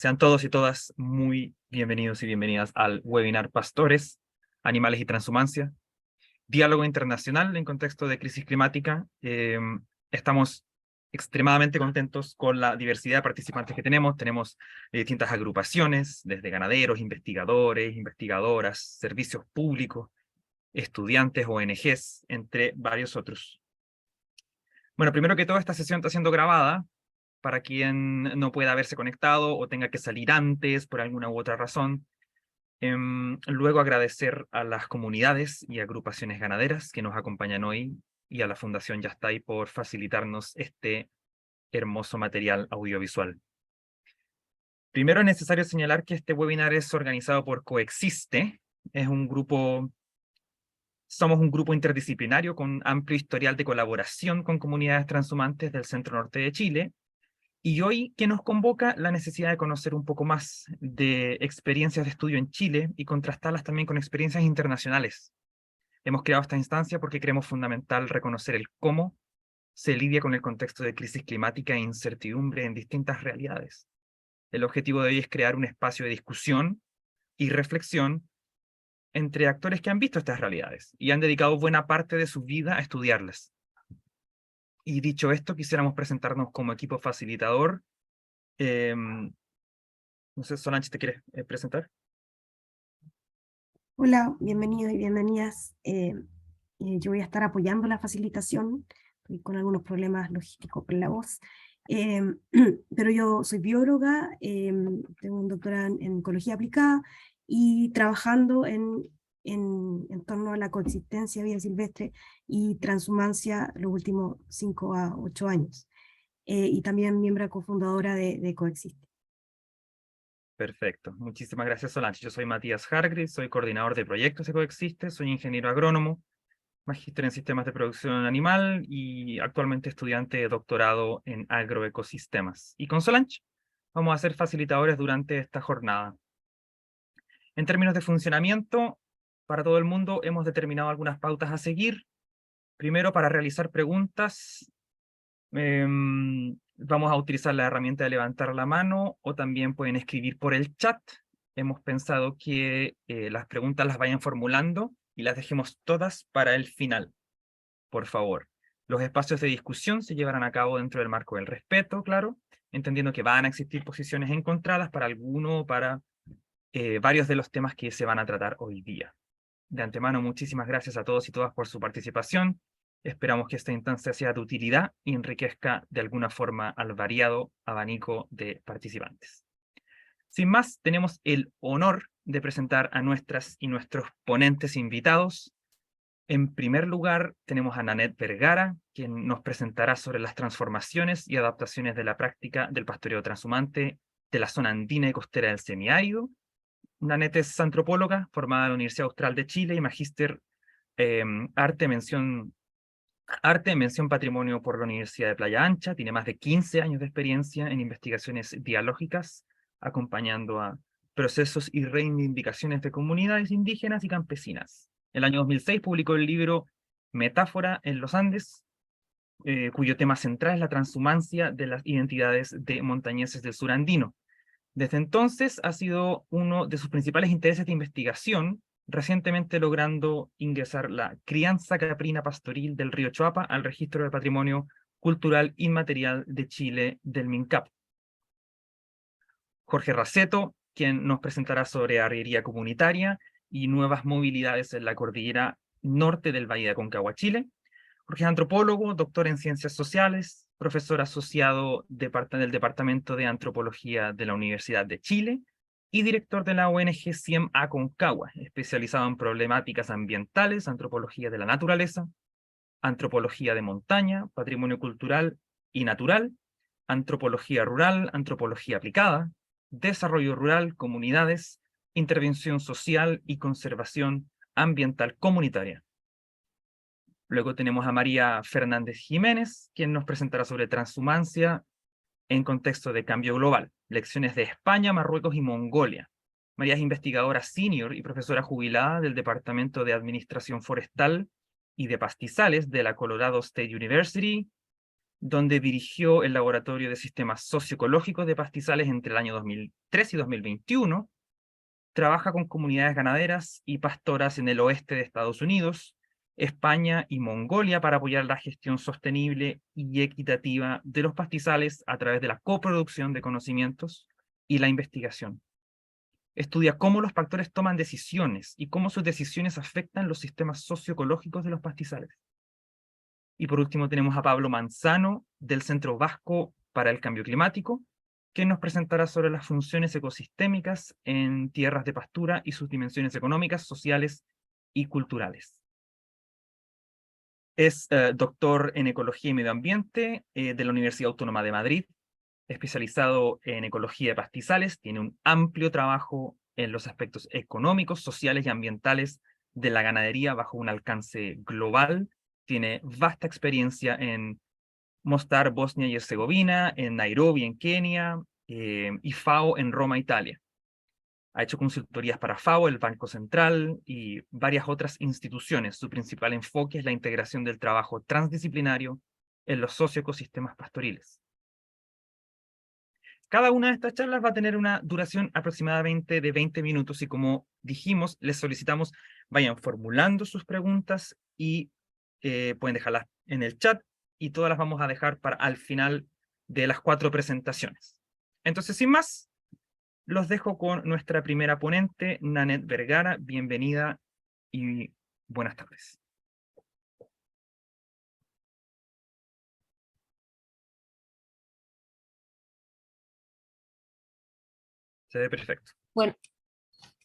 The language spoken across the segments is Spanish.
Sean todos y todas muy bienvenidos y bienvenidas al webinar Pastores, Animales y Transhumancia, diálogo internacional en contexto de crisis climática. Estamos extremadamente contentos con la diversidad de participantes que tenemos. Tenemos distintas agrupaciones, desde ganaderos, investigadores, investigadoras, servicios públicos, estudiantes, ONGs, entre varios otros. Bueno, primero que todo, esta sesión está siendo grabada para quien no pueda haberse conectado o tenga que salir antes por alguna u otra razón. Luego agradecer a las comunidades y agrupaciones ganaderas que nos acompañan hoy y a la Fundación Yastay por facilitarnos este hermoso material audiovisual. Primero es necesario señalar que este webinar es organizado por Coexiste. Somos un grupo interdisciplinario con amplio historial de colaboración con comunidades transhumantes del centro norte de Chile. Y hoy, ¿qué nos convoca? La necesidad de conocer un poco más de experiencias de estudio en Chile y contrastarlas también con experiencias internacionales. Hemos creado esta instancia porque creemos fundamental reconocer el cómo se lidia con el contexto de crisis climática e incertidumbre en distintas realidades. El objetivo de hoy es crear un espacio de discusión y reflexión entre actores que han visto estas realidades y han dedicado buena parte de su vida a estudiarlas. Y dicho esto, quisiéramos presentarnos como equipo facilitador. No sé, Solange, ¿te quieres presentar? Hola, bienvenidos y bienvenidas. Yo voy a estar apoyando la facilitación, estoy con algunos problemas logísticos con la voz, em, pero yo soy bióloga, tengo un doctorado en ecología aplicada y trabajando en torno a la coexistencia vida silvestre y transhumancia los últimos 5 a 8 años. Y también miembro cofundadora de Coexiste. Perfecto. Muchísimas gracias, Solange. Yo soy Matías Hargreaves, soy coordinador de proyectos de Coexiste, soy ingeniero agrónomo, magíster en sistemas de producción animal y actualmente estudiante de doctorado en agroecosistemas. Y con Solange vamos a ser facilitadores durante esta jornada. En términos de funcionamiento, para todo el mundo hemos determinado algunas pautas a seguir. Primero, para realizar preguntas, vamos a utilizar la herramienta de levantar la mano o también pueden escribir por el chat. Hemos pensado que las preguntas las vayan formulando y las dejemos todas para el final, por favor. Los espacios de discusión se llevarán a cabo dentro del marco del respeto, claro, entendiendo que van a existir posiciones encontradas para alguno o para varios de los temas que se van a tratar hoy día. De antemano, muchísimas gracias a todos y todas por su participación. Esperamos que esta instancia sea de utilidad y enriquezca de alguna forma al variado abanico de participantes. Sin más, tenemos el honor de presentar a nuestras y nuestros ponentes invitados. En primer lugar, tenemos a Nanette Vergara, quien nos presentará sobre las transformaciones y adaptaciones de la práctica del pastoreo transhumante de la zona andina y costera del semiárido. Nanette es antropóloga, formada en la Universidad Austral de Chile y magíster arte, mención patrimonio por la Universidad de Playa Ancha. Tiene más de 15 años de experiencia en investigaciones dialógicas, acompañando a procesos y reivindicaciones de comunidades indígenas y campesinas. El año 2006 publicó el libro Metáfora en los Andes, cuyo tema central es la transhumancia de las identidades de montañeses del sur andino. Desde entonces ha sido uno de sus principales intereses de investigación, recientemente logrando ingresar la crianza caprina pastoril del río Choapa al registro de patrimonio cultural inmaterial de Chile del MINCAP. Jorge Raceto, quien nos presentará sobre arriería comunitaria y nuevas movilidades en la cordillera norte del Valle de Aconcagua, Chile. Jorge es antropólogo, doctor en ciencias sociales, profesor asociado del Departamento de Antropología de la Universidad de Chile y director de la ONG CIEM Aconcagua, especializado en problemáticas ambientales, antropología de la naturaleza, antropología de montaña, patrimonio cultural y natural, antropología rural, antropología aplicada, desarrollo rural, comunidades, intervención social y conservación ambiental comunitaria. Luego tenemos a María Fernández Jiménez, quien nos presentará sobre transhumancia en contexto de cambio global, lecciones de España, Marruecos y Mongolia. María es investigadora senior y profesora jubilada del Departamento de Administración Forestal y de Pastizales de la Colorado State University. donde dirigió el Laboratorio de Sistemas Socioecológicos de Pastizales entre el año 2003 y 2021. Trabaja con comunidades ganaderas y pastoras en el oeste de Estados Unidos, España y Mongolia para apoyar la gestión sostenible y equitativa de los pastizales a través de la coproducción de conocimientos y la investigación. Estudia cómo los pastores toman decisiones y cómo sus decisiones afectan los sistemas socioecológicos de los pastizales. Y por último tenemos a Pablo Manzano, del Centro Vasco para el Cambio Climático, que nos presentará sobre las funciones ecosistémicas en tierras de pastura y sus dimensiones económicas, sociales y culturales. Es doctor en Ecología y Medio Ambiente de la Universidad Autónoma de Madrid, especializado en ecología de pastizales, tiene un amplio trabajo en los aspectos económicos, sociales y ambientales de la ganadería bajo un alcance global, tiene vasta experiencia en Mostar, Bosnia y Herzegovina, en Nairobi, en Kenia, y FAO en Roma, Italia. Ha hecho consultorías para FAO, el Banco Central y varias otras instituciones. Su principal enfoque es la integración del trabajo transdisciplinario en los socioecosistemas pastoriles. Cada una de estas charlas va a tener una duración aproximadamente de 20 minutos y como dijimos, les solicitamos vayan formulando sus preguntas y pueden dejarlas en el chat y todas las vamos a dejar para al final de las 4 presentaciones. Entonces, sin más, los dejo con nuestra primera ponente, Nanette Vergara. Bienvenida y buenas tardes. Se ve perfecto. Bueno,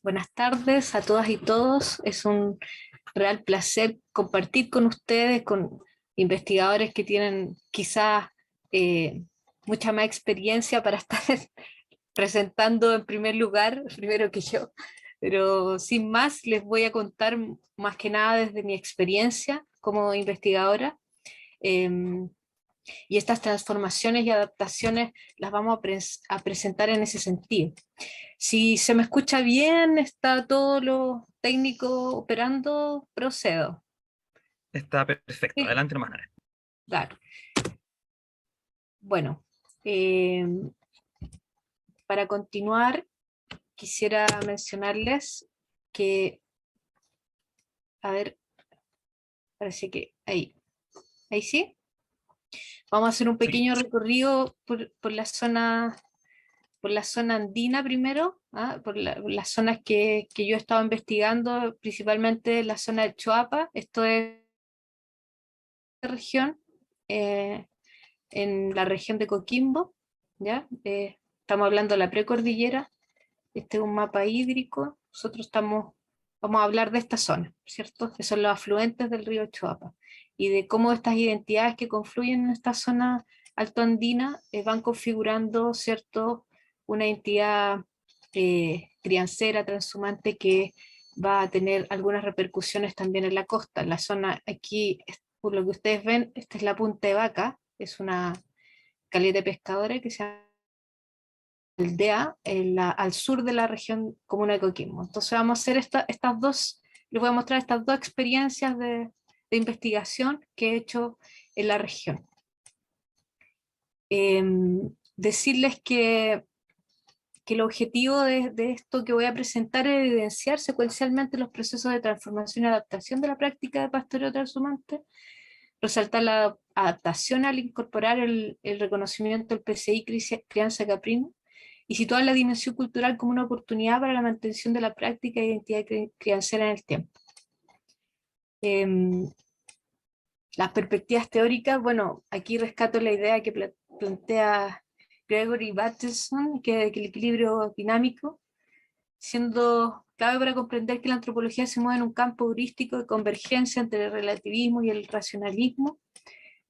buenas tardes a todas y todos. Es un real placer compartir con ustedes, con investigadores que tienen quizás mucha más experiencia para estar presentando en primer lugar, primero que yo. Pero sin más, les voy a contar más que nada desde mi experiencia como investigadora. Y estas transformaciones y adaptaciones las vamos a presentar en ese sentido. Si se me escucha bien, está todo lo técnico operando, procedo. Está perfecto. Sí, Adelante nomás, Nanette. claro. Bueno, para continuar, quisiera mencionarles que, a ver, parece que ahí sí. Vamos a hacer un pequeño recorrido por la zona andina primero, por las zonas que yo he estado investigando, principalmente la zona de Choapa. Esto es región, en la región de Coquimbo, ¿ya? Estamos hablando de la precordillera. Este es un mapa hídrico. Nosotros vamos a hablar de esta zona, ¿cierto? Que son los afluentes del río Choapa y de cómo estas identidades que confluyen en esta zona altoandina van configurando, ¿cierto?, una entidad criancera, transhumante, que va a tener algunas repercusiones también en la costa. En la zona aquí, por lo que ustedes ven, esta es la Punta de Vaca, es una caleta de pescadores que se llama aldea al sur de la región comuna de Coquimbo. Entonces vamos a hacer estas dos, les voy a mostrar estas dos experiencias de investigación que he hecho en la región. Decirles que el objetivo de esto que voy a presentar es evidenciar secuencialmente los procesos de transformación y adaptación de la práctica de pastoreo transhumante, resaltar la adaptación al incorporar el reconocimiento del PCI crianza caprina, y situar la dimensión cultural como una oportunidad para la mantención de la práctica e identidad criancera en el tiempo. Las perspectivas teóricas, bueno, aquí rescato la idea que plantea Gregory Bateson, que el equilibrio dinámico, siendo clave para comprender que la antropología se mueve en un campo heurístico de convergencia entre el relativismo y el racionalismo,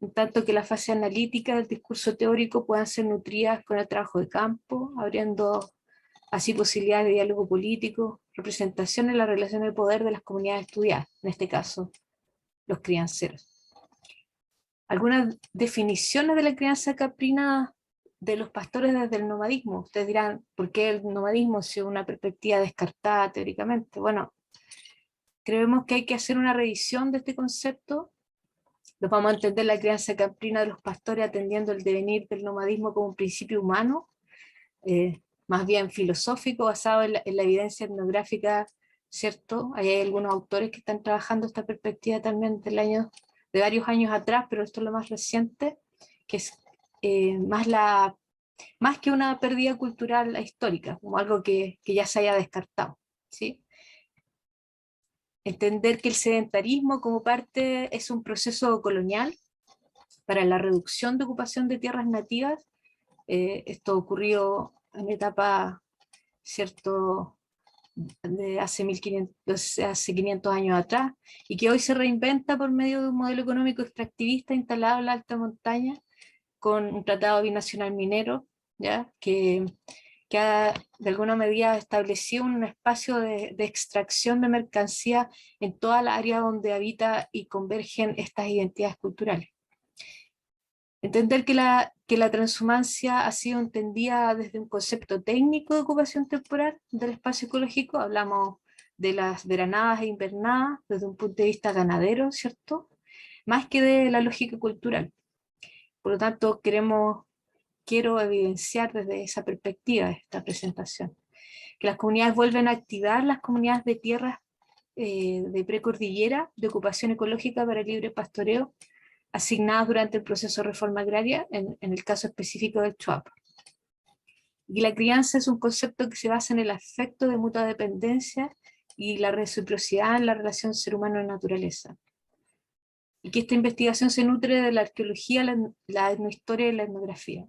en tanto que la fase analítica del discurso teórico puedan ser nutridas con el trabajo de campo, abriendo así posibilidades de diálogo político, representación en la relación de poder de las comunidades estudiadas, en este caso, los crianceros. Algunas definiciones de la crianza caprina de los pastores desde el nomadismo. Ustedes dirán, ¿por qué el nomadismo si es una perspectiva descartada teóricamente? Bueno, creemos que hay que hacer una revisión de este concepto Nos vamos a entender la crianza caprina de los pastores atendiendo el devenir del nomadismo como un principio humano, más bien filosófico, basado en la evidencia etnográfica, ¿cierto? Ahí hay algunos autores que están trabajando esta perspectiva también de varios años atrás, pero esto es lo más reciente, que es más que una pérdida cultural histórica, como algo que ya se haya descartado, ¿sí? Entender que el sedentarismo como parte es un proceso colonial para la reducción de ocupación de tierras nativas. Esto ocurrió en etapa, ¿cierto?, de hace 500 años atrás, y que hoy se reinventa por medio de un modelo económico extractivista instalado en la alta montaña, con un tratado binacional minero, ¿ya? Que de alguna medida establecido un espacio de extracción de mercancía en toda la área donde habita y convergen estas identidades culturales. Entender que la transhumancia ha sido entendida desde un concepto técnico de ocupación temporal del espacio ecológico. Hablamos de las veranadas e invernadas desde un punto de vista ganadero, ¿cierto? Más que de la lógica cultural. Por lo tanto, quiero evidenciar desde esa perspectiva esta presentación, que las comunidades vuelven a activar las comunidades de tierras de precordillera de ocupación ecológica para el libre pastoreo, asignadas durante el proceso de reforma agraria, en el caso específico del Choapa. Y la crianza es un concepto que se basa en el afecto de mutua dependencia y la reciprocidad en la relación ser humano y naturaleza. Y que esta investigación se nutre de la arqueología, la etnohistoria y la etnografía.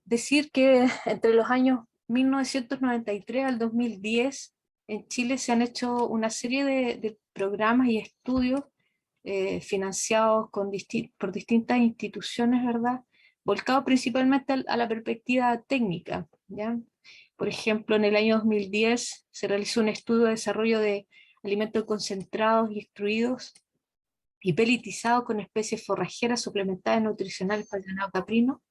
Decir que entre los años 1993 al 2010 en Chile se han hecho una serie de programas y estudios financiados por distintas instituciones, ¿verdad? Volcados principalmente a la perspectiva técnica, ¿ya? Por ejemplo, en el año 2010 se realizó un estudio de desarrollo de alimentos concentrados y extruidos y peletizados con especies forrajeras suplementadas nutricionales para el ganado caprino.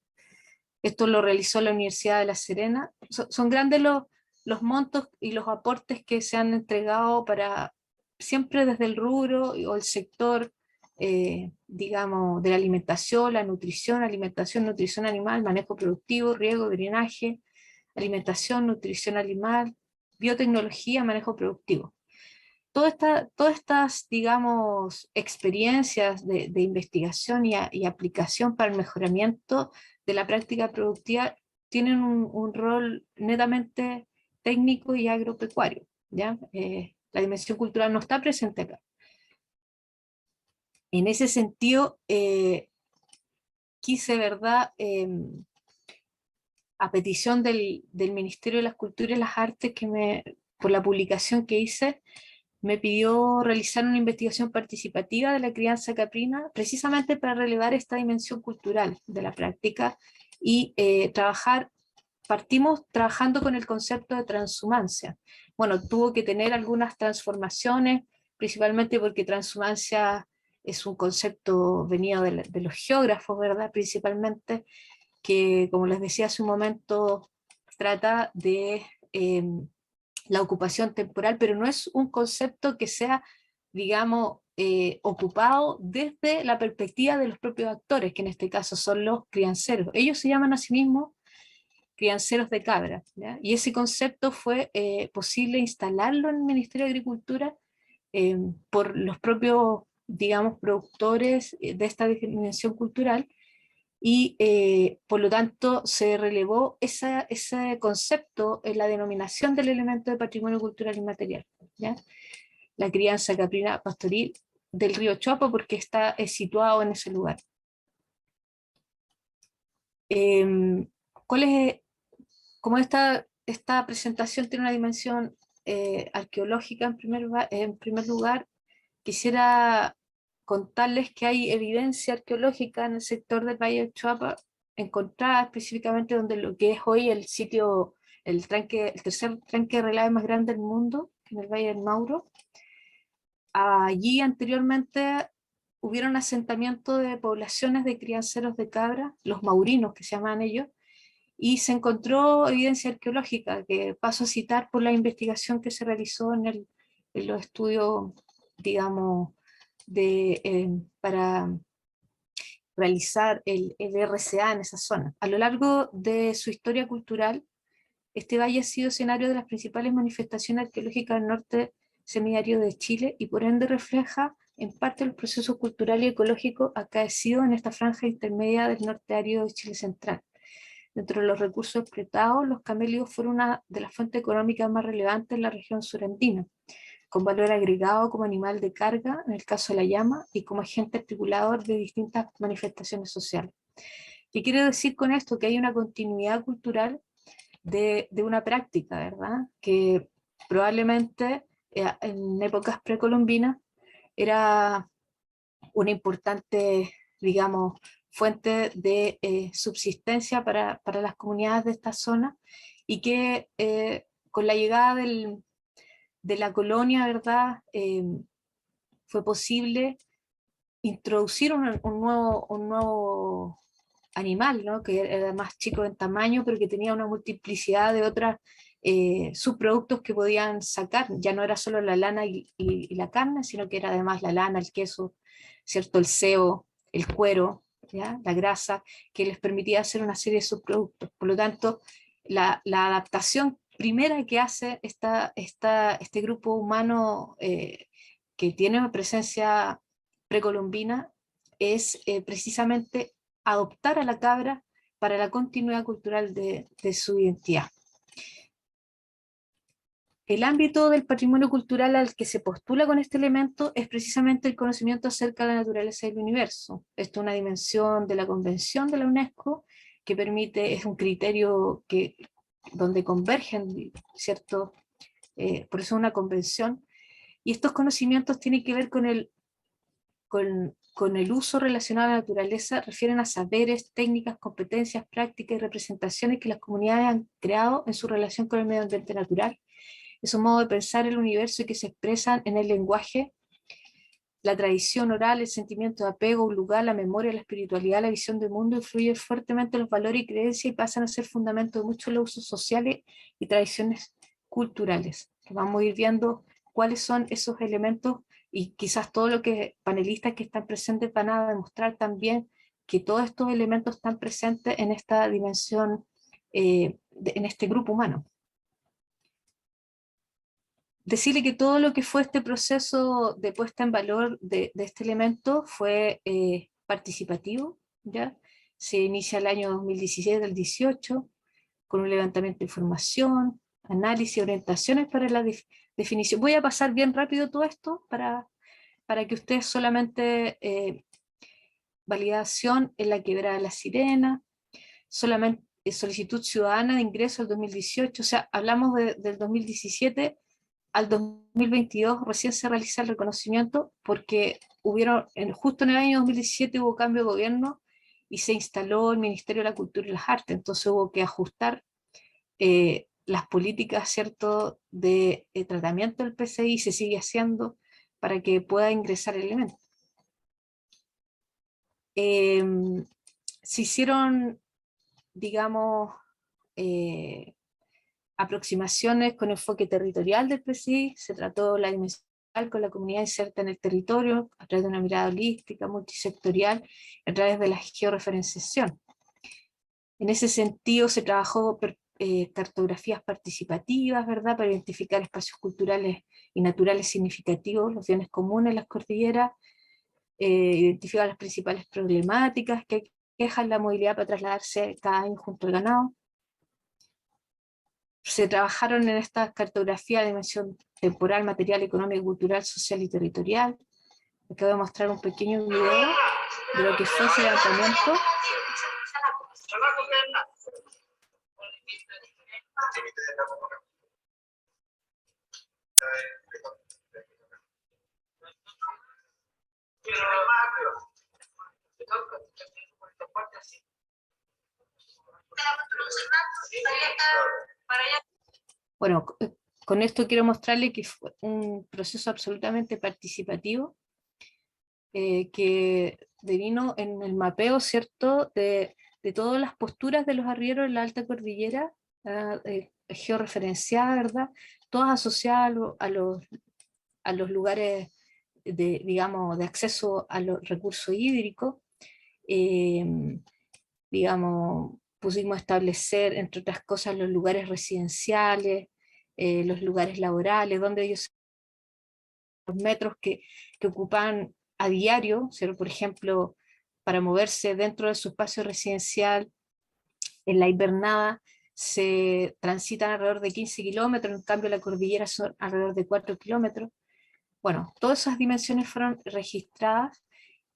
Esto lo realizó la Universidad de La Serena. Son grandes los montos y los aportes que se han entregado para, siempre desde el rubro o el sector, digamos, de la alimentación, la nutrición, nutrición animal, manejo productivo, riego, drenaje, alimentación, nutrición animal, biotecnología, manejo productivo. Todas estas, digamos, experiencias de investigación y aplicación para el mejoramiento de la práctica productiva tienen un rol netamente técnico y agropecuario, ¿ya? La dimensión cultural no está presente acá. En ese sentido, quise, ¿verdad?, a petición del Ministerio de las Culturas y las Artes, por la publicación que hice, me pidió realizar una investigación participativa de la crianza caprina, precisamente para relevar esta dimensión cultural de la práctica y partimos trabajando con el concepto de transhumancia. Bueno, tuvo que tener algunas transformaciones, principalmente porque transhumancia es un concepto venido de los geógrafos, ¿verdad? Principalmente, que como les decía hace un momento, trata de la ocupación temporal, pero no es un concepto que sea, digamos, ocupado desde la perspectiva de los propios actores, que en este caso son los crianceros. Ellos se llaman a sí mismos crianceros de cabra, ¿ya? Y ese concepto fue posible instalarlo en el Ministerio de Agricultura por los propios, digamos, productores de esta dimensión cultural, y por lo tanto se relevó ese concepto en la denominación del elemento de patrimonio cultural inmaterial, ¿ya? La crianza caprina pastoril del río Choapa, porque está situado en ese lugar. Como esta presentación tiene una dimensión arqueológica en primer lugar, quisiera contarles que hay evidencia arqueológica en el sector del Valle del Choapa, encontrada específicamente donde lo que es hoy el sitio, el tercer tranque de relieve más grande del mundo, en el Valle del Mauro. Allí anteriormente hubieron asentamientos de poblaciones de crianceros de cabra, los maurinos que se llaman ellos, y se encontró evidencia arqueológica, que paso a citar por la investigación que se realizó en los estudios, digamos, para realizar el RCA en esa zona. A lo largo de su historia cultural, este valle ha sido escenario de las principales manifestaciones arqueológicas del norte semiárido de Chile y por ende refleja en parte el proceso cultural y ecológico acaecido en esta franja intermedia del norte árido de Chile central. Dentro de los recursos explotados, los camélidos fueron una de las fuentes económicas más relevantes en la región surandina, con valor agregado como animal de carga, en el caso de la llama, y como agente articulador de distintas manifestaciones sociales. ¿Qué quiero decir con esto? Que hay una continuidad cultural de una práctica, ¿verdad? Que probablemente en épocas precolombinas era una importante, digamos, fuente de subsistencia para las comunidades de esta zona, y que con la llegada de la colonia, ¿verdad? Fue posible introducir un nuevo animal, ¿no? Que era más chico en tamaño, pero que tenía una multiplicidad de otras subproductos que podían sacar. Ya no era solo la lana y la carne, sino que era además la lana, el queso, ¿cierto? El sebo, el cuero, ¿ya? La grasa, que les permitía hacer una serie de subproductos. Por lo tanto, la adaptación primera que hace este grupo humano que tiene una presencia precolombina es precisamente adoptar a la cabra para la continuidad cultural de su identidad. El ámbito del patrimonio cultural al que se postula con este elemento es precisamente el conocimiento acerca de la naturaleza del universo. Esto es una dimensión de la Convención de la UNESCO que permite, es un criterio donde convergen, ¿cierto? Por eso es una convención. Y estos conocimientos tienen que ver con el uso relacionado a la naturaleza, refieren a saberes, técnicas, competencias, prácticas y representaciones que las comunidades han creado en su relación con el medio ambiente natural. Es un modo de pensar el universo y que se expresan en el lenguaje, la tradición oral, el sentimiento de apego, un lugar, la memoria, la espiritualidad, la visión del mundo, influyen fuertemente en los valores y creencias y pasan a ser fundamento de muchos los usos sociales y tradiciones culturales. Vamos a ir viendo cuáles son esos elementos y quizás todo lo que panelistas que están presentes van a demostrar también que todos estos elementos están presentes en esta dimensión, en este grupo humano. Decirle que todo lo que fue este proceso de puesta en valor de este elemento fue participativo, ¿ya? Se inicia el año 2017 al 18, con un levantamiento de información, análisis, orientaciones para la definición. Voy a pasar bien rápido todo esto para que ustedes solamente validación en la Quebrada de la Sirena, solamente solicitud ciudadana de ingreso al 2018, o sea, hablamos del 2017 al 2022 recién se realiza el reconocimiento porque justo en el año 2017 hubo cambio de gobierno y se instaló el Ministerio de la Cultura y las Artes, entonces hubo que ajustar las políticas, ¿cierto?, de tratamiento del PCI, se sigue haciendo para que pueda ingresar el elemento. Se hicieron, digamos, aproximaciones con enfoque territorial del PCI, se trató la dimensión con la comunidad inserta en el territorio a través de una mirada holística, multisectorial, a través de la georreferenciación. En ese sentido se trabajó cartografías participativas, ¿verdad?, para identificar espacios culturales y naturales significativos, los bienes comunes, las cordilleras, identificar las principales problemáticas que aquejan la movilidad para trasladarse cada año junto al ganado. Se trabajaron en esta cartografía de dimensión temporal, material, económica, cultural, social y territorial. Acabo de mostrar un pequeño video de lo que fue ese levantamiento. Bueno, con esto quiero mostrarle que fue un proceso absolutamente participativo que devino en el mapeo, ¿cierto?, de todas las posturas de los arrieros en la alta cordillera, georreferenciada, ¿verdad?, todas asociadas a los lugares digamos, de acceso a los recursos hídricos. Digamos, pusimos establecer, entre otras cosas, los lugares residenciales, los lugares laborales, donde ellos, los metros que ocupan a diario, ¿cierto? Por ejemplo, para moverse dentro de su espacio residencial, en la invernada se transitan alrededor de 15 kilómetros, en cambio la cordillera son alrededor de 4 kilómetros. Bueno, todas esas dimensiones fueron registradas.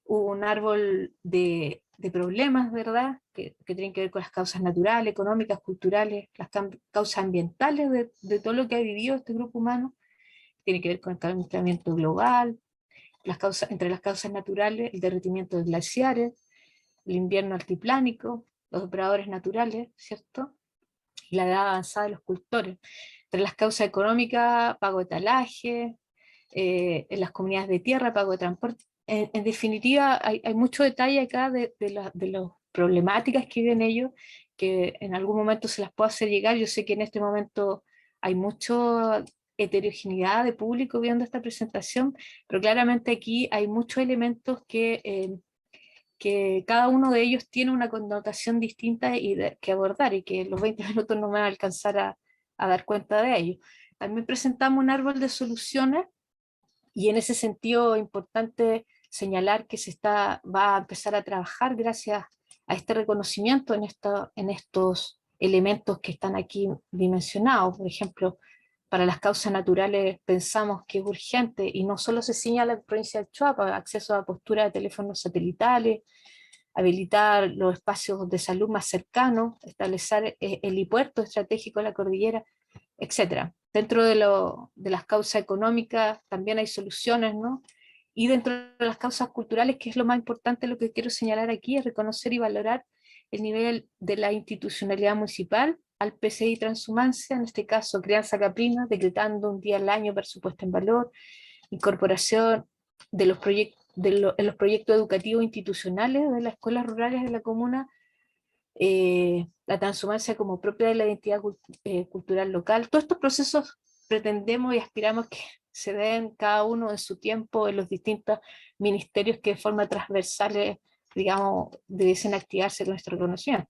Hubo un árbol de problemas, ¿verdad? Que tienen que ver con las causas naturales, económicas, culturales, las causas ambientales de todo lo que ha vivido este grupo humano. Tiene que ver con el calentamiento global, entre las causas naturales, el derretimiento de glaciares, el invierno altiplánico, los depredadores naturales, ¿cierto? Y la edad avanzada de los cultores. Entre las causas económicas, pago de talaje, en las comunidades de tierra, pago de transporte. En definitiva, hay mucho detalle acá de las problemáticas que viven ellos, que en algún momento se las puedo hacer llegar. Yo sé que en este momento hay mucha heterogeneidad de público viendo esta presentación, pero claramente aquí hay muchos elementos que cada uno de ellos tiene una connotación distinta que abordar, y que los 20 minutos no me van a alcanzar a dar cuenta de ello. También presentamos un árbol de soluciones, y en ese sentido es importante señalar que va a empezar a trabajar gracias a este reconocimiento en estos elementos que están aquí dimensionados. Por ejemplo, para las causas naturales pensamos que es urgente, y no solo se señala en la provincia del Choapa, acceso a postura de teléfonos satelitales, habilitar los espacios de salud más cercanos, establecer el helipuerto estratégico de la cordillera, etc. Dentro de las causas económicas también hay soluciones, ¿no? Y dentro de las causas culturales, que es lo más importante, lo que quiero señalar aquí es reconocer y valorar el nivel de la institucionalidad municipal al PCI Transhumancia, en este caso crianza caprina, decretando un día al año presupuesto en valor, incorporación de los en los proyectos educativos institucionales de las escuelas rurales de la comuna, la transhumancia como propia de la identidad cultural local. Todos estos procesos pretendemos y aspiramos que se den cada uno en su tiempo en los distintos ministerios que de forma transversal, digamos, debiesen activarse con nuestro reconocimiento.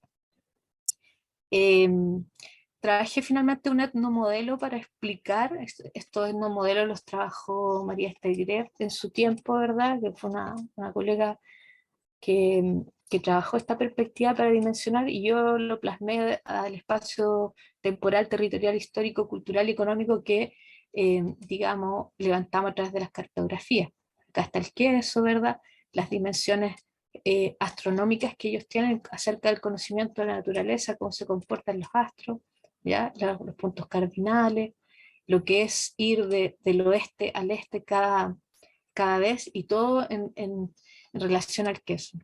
Trabajé finalmente un etnomodelo para explicar, estos etnomodelos los trabajó María Stegreff en su tiempo, ¿verdad? Que fue una colega que trabajó esta perspectiva para dimensionar, y yo lo plasmé al espacio temporal, territorial, histórico, cultural y económico que, digamos, levantamos a través de las cartografías. Acá está el queso, ¿verdad? Las dimensiones astronómicas que ellos tienen acerca del conocimiento de la naturaleza, cómo se comportan los astros, ¿ya? Los puntos cardinales, lo que es ir del oeste al este cada vez, y todo en relación al queso.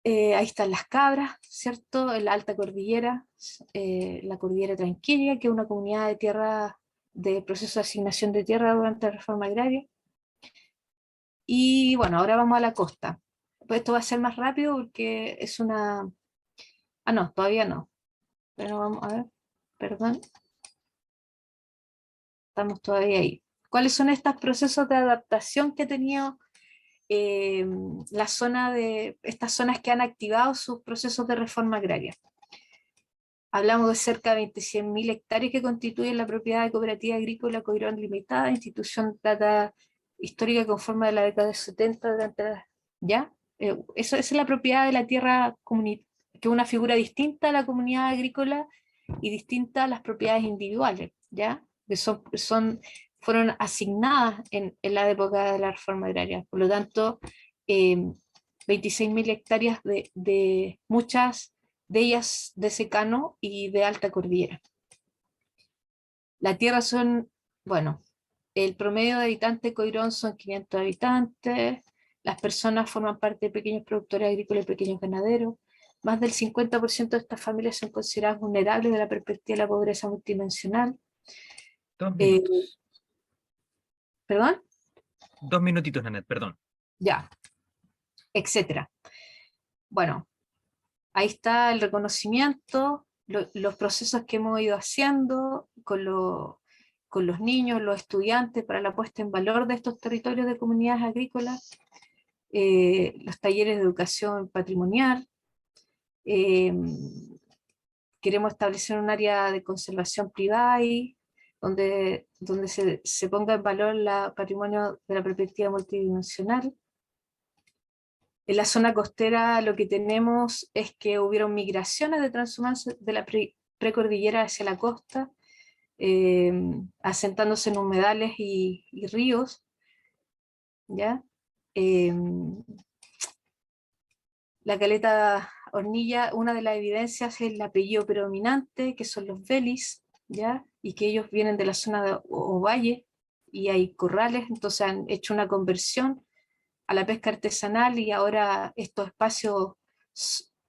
Ahí están las cabras, ¿cierto? En la alta cordillera, la cordillera Tranquilla, que es una comunidad de tierra, de proceso de asignación de tierra durante la reforma agraria. Y bueno, ahora vamos a la costa. Pues esto va a ser más rápido porque es una... Ah, no, todavía no. Pero vamos a ver, perdón. Estamos todavía ahí. ¿Cuáles son estos procesos de adaptación que ha tenido estas zonas que han activado sus procesos de reforma agraria? Hablamos de cerca de 26.000 hectáreas que constituyen la propiedad de Cooperativa Agrícola Coirón Limitada, institución data histórica conforme a la década de 70, ¿ya? Esa es la propiedad de la tierra, que es una figura distinta a la comunidad agrícola y distinta a las propiedades individuales, ¿ya? Que fueron asignadas en la época de la reforma agraria. Por lo tanto, 26.000 hectáreas de muchas de ellas de secano y de alta cordillera. La tierra son, bueno, el promedio de habitantes de Coirón son 500 habitantes, las personas forman parte de pequeños productores agrícolas y pequeños ganaderos, más del 50% de estas familias son consideradas vulnerables de la perspectiva de la pobreza multidimensional. 2 minutos. ¿Perdón? 2 minutitos, Nanette, perdón. Ya, etcétera. Bueno, ahí está el reconocimiento, los procesos que hemos ido haciendo con con los niños, los estudiantes, para la puesta en valor de estos territorios de comunidades agrícolas, los talleres de educación patrimonial. Queremos establecer un área de conservación privada ahí, donde se ponga en valor el patrimonio de la perspectiva multidimensional. En la zona costera lo que tenemos es que hubieron migraciones de transhumance de la precordillera hacia la costa, asentándose en humedales y ríos, ¿ya? La caleta Hornilla, una de las evidencias es el apellido predominante, que son los Vélez, ¿ya? Y que ellos vienen de la zona de Ovalle, y hay corrales, entonces han hecho una conversión a la pesca artesanal, y ahora estos espacios,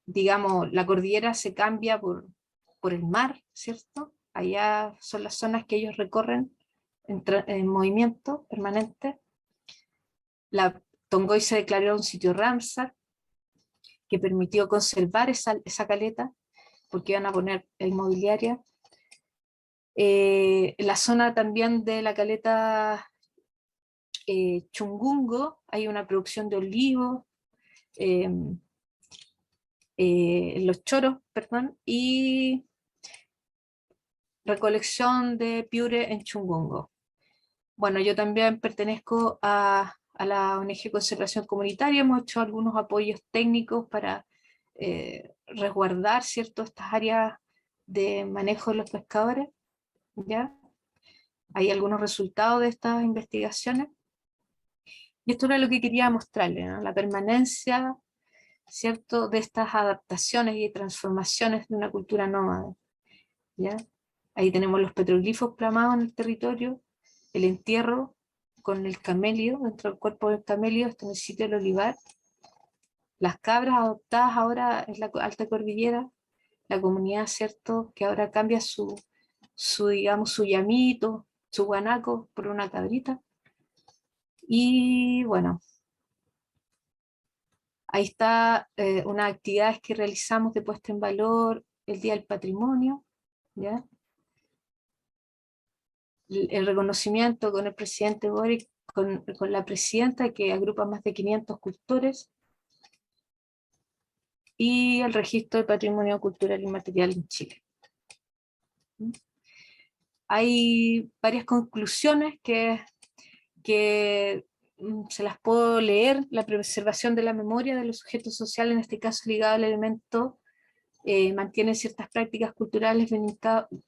digamos, la cordillera se cambia por el mar, ¿cierto? Allá son las zonas que ellos recorren en movimiento permanente. La Tongoy se declaró un sitio Ramsar, que permitió conservar esa caleta, porque iban a poner inmobiliaria. La zona también de la caleta Chungungo, hay una producción de olivos, los choros, perdón, y recolección de piure en Chungungo. Bueno, yo también pertenezco a la ONG Conservación Comunitaria, hemos hecho algunos apoyos técnicos para resguardar, ¿cierto?, estas áreas de manejo de los pescadores, ¿ya? Hay algunos resultados de estas investigaciones. Y esto era lo que quería mostrarles, ¿no? La permanencia, ¿cierto?, de estas adaptaciones y transformaciones de una cultura nómada, ¿ya? Ahí tenemos los petroglifos plasmados en el territorio, el entierro con el camelio, dentro del cuerpo del camelio, está en el sitio del olivar, las cabras adoptadas ahora en la alta cordillera, la comunidad, ¿cierto?, que ahora cambia digamos, su llamito, su guanaco por una cabrita. Y bueno, ahí está unas actividades que realizamos de puesta en valor el Día del Patrimonio, ¿ya? El reconocimiento con el presidente Boric, con la presidenta, que agrupa más de 500 cultores, y el registro de patrimonio cultural inmaterial en Chile. Hay varias conclusiones que se las puedo leer. La preservación de la memoria de los sujetos sociales, en este caso ligado al elemento, mantiene ciertas prácticas culturales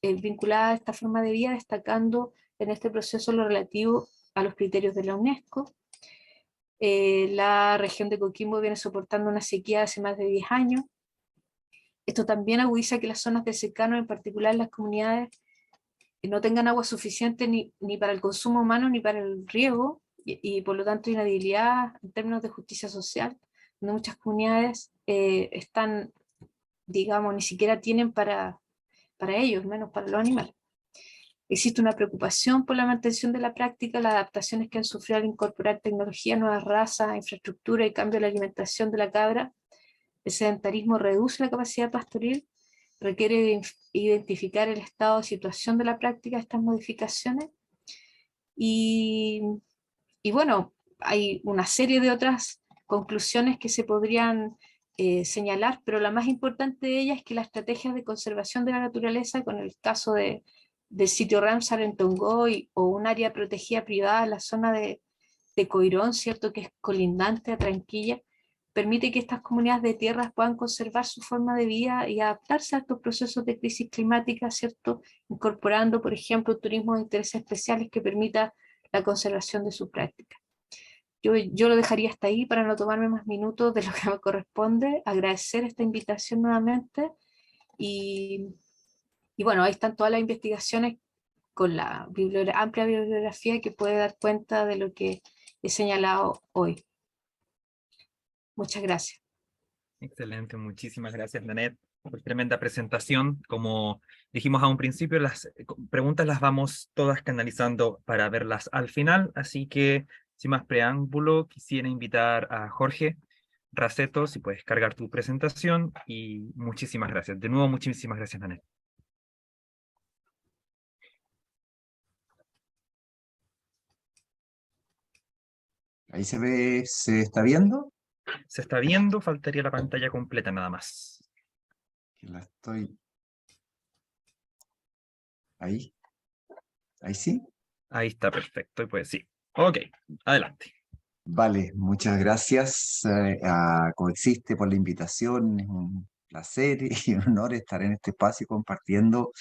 vinculadas a esta forma de vida, destacando en este proceso lo relativo a los criterios de la UNESCO. La región de Coquimbo viene soportando una sequía hace más de 10 años. Esto también agudiza que las zonas de secano, en particular las comunidades, no tengan agua suficiente ni para el consumo humano ni para el riego, y por lo tanto hay una debilidad en términos de justicia social, donde muchas comunidades están, digamos, ni siquiera tienen para ellos, menos para los animales. Existe una preocupación por la mantención de la práctica, las adaptaciones que han sufrido al incorporar tecnología, nuevas razas, infraestructura y cambio de la alimentación de la cabra. El sedentarismo reduce la capacidad pastoril, requiere identificar el estado de situación de la práctica de estas modificaciones, y bueno, hay una serie de otras conclusiones que se podrían señalar, pero la más importante de ellas es que las estrategias de conservación de la naturaleza, con el caso del sitio Ramsar en Tongoy, o un área protegida privada en la zona de Coirón, ¿cierto?, que es colindante a Tranquilla, permite que estas comunidades de tierras puedan conservar su forma de vida y adaptarse a estos procesos de crisis climática, ¿cierto?, incorporando, por ejemplo, turismo de intereses especiales que permita la conservación de su práctica. Yo lo dejaría hasta ahí para no tomarme más minutos de lo que me corresponde, agradecer esta invitación nuevamente, y bueno, ahí están todas las investigaciones con la amplia bibliografía que puede dar cuenta de lo que he señalado hoy. Muchas gracias. Excelente, muchísimas gracias, Nanette, por tremenda presentación. Como dijimos a un principio, las preguntas las vamos todas canalizando para verlas al final, así que sin más preámbulo, quisiera invitar a Jorge Raceto, si puedes cargar tu presentación, y muchísimas gracias. De nuevo, muchísimas gracias, Nanette. Ahí se ve, ¿se está viendo? Se está viendo, faltaría la pantalla completa nada más. Que la estoy... Ahí. Ahí sí. Ahí está, perfecto, y pues sí. Ok, adelante. Vale, muchas gracias a Coexiste por la invitación. Es un placer y un honor estar en este espacio compartiendo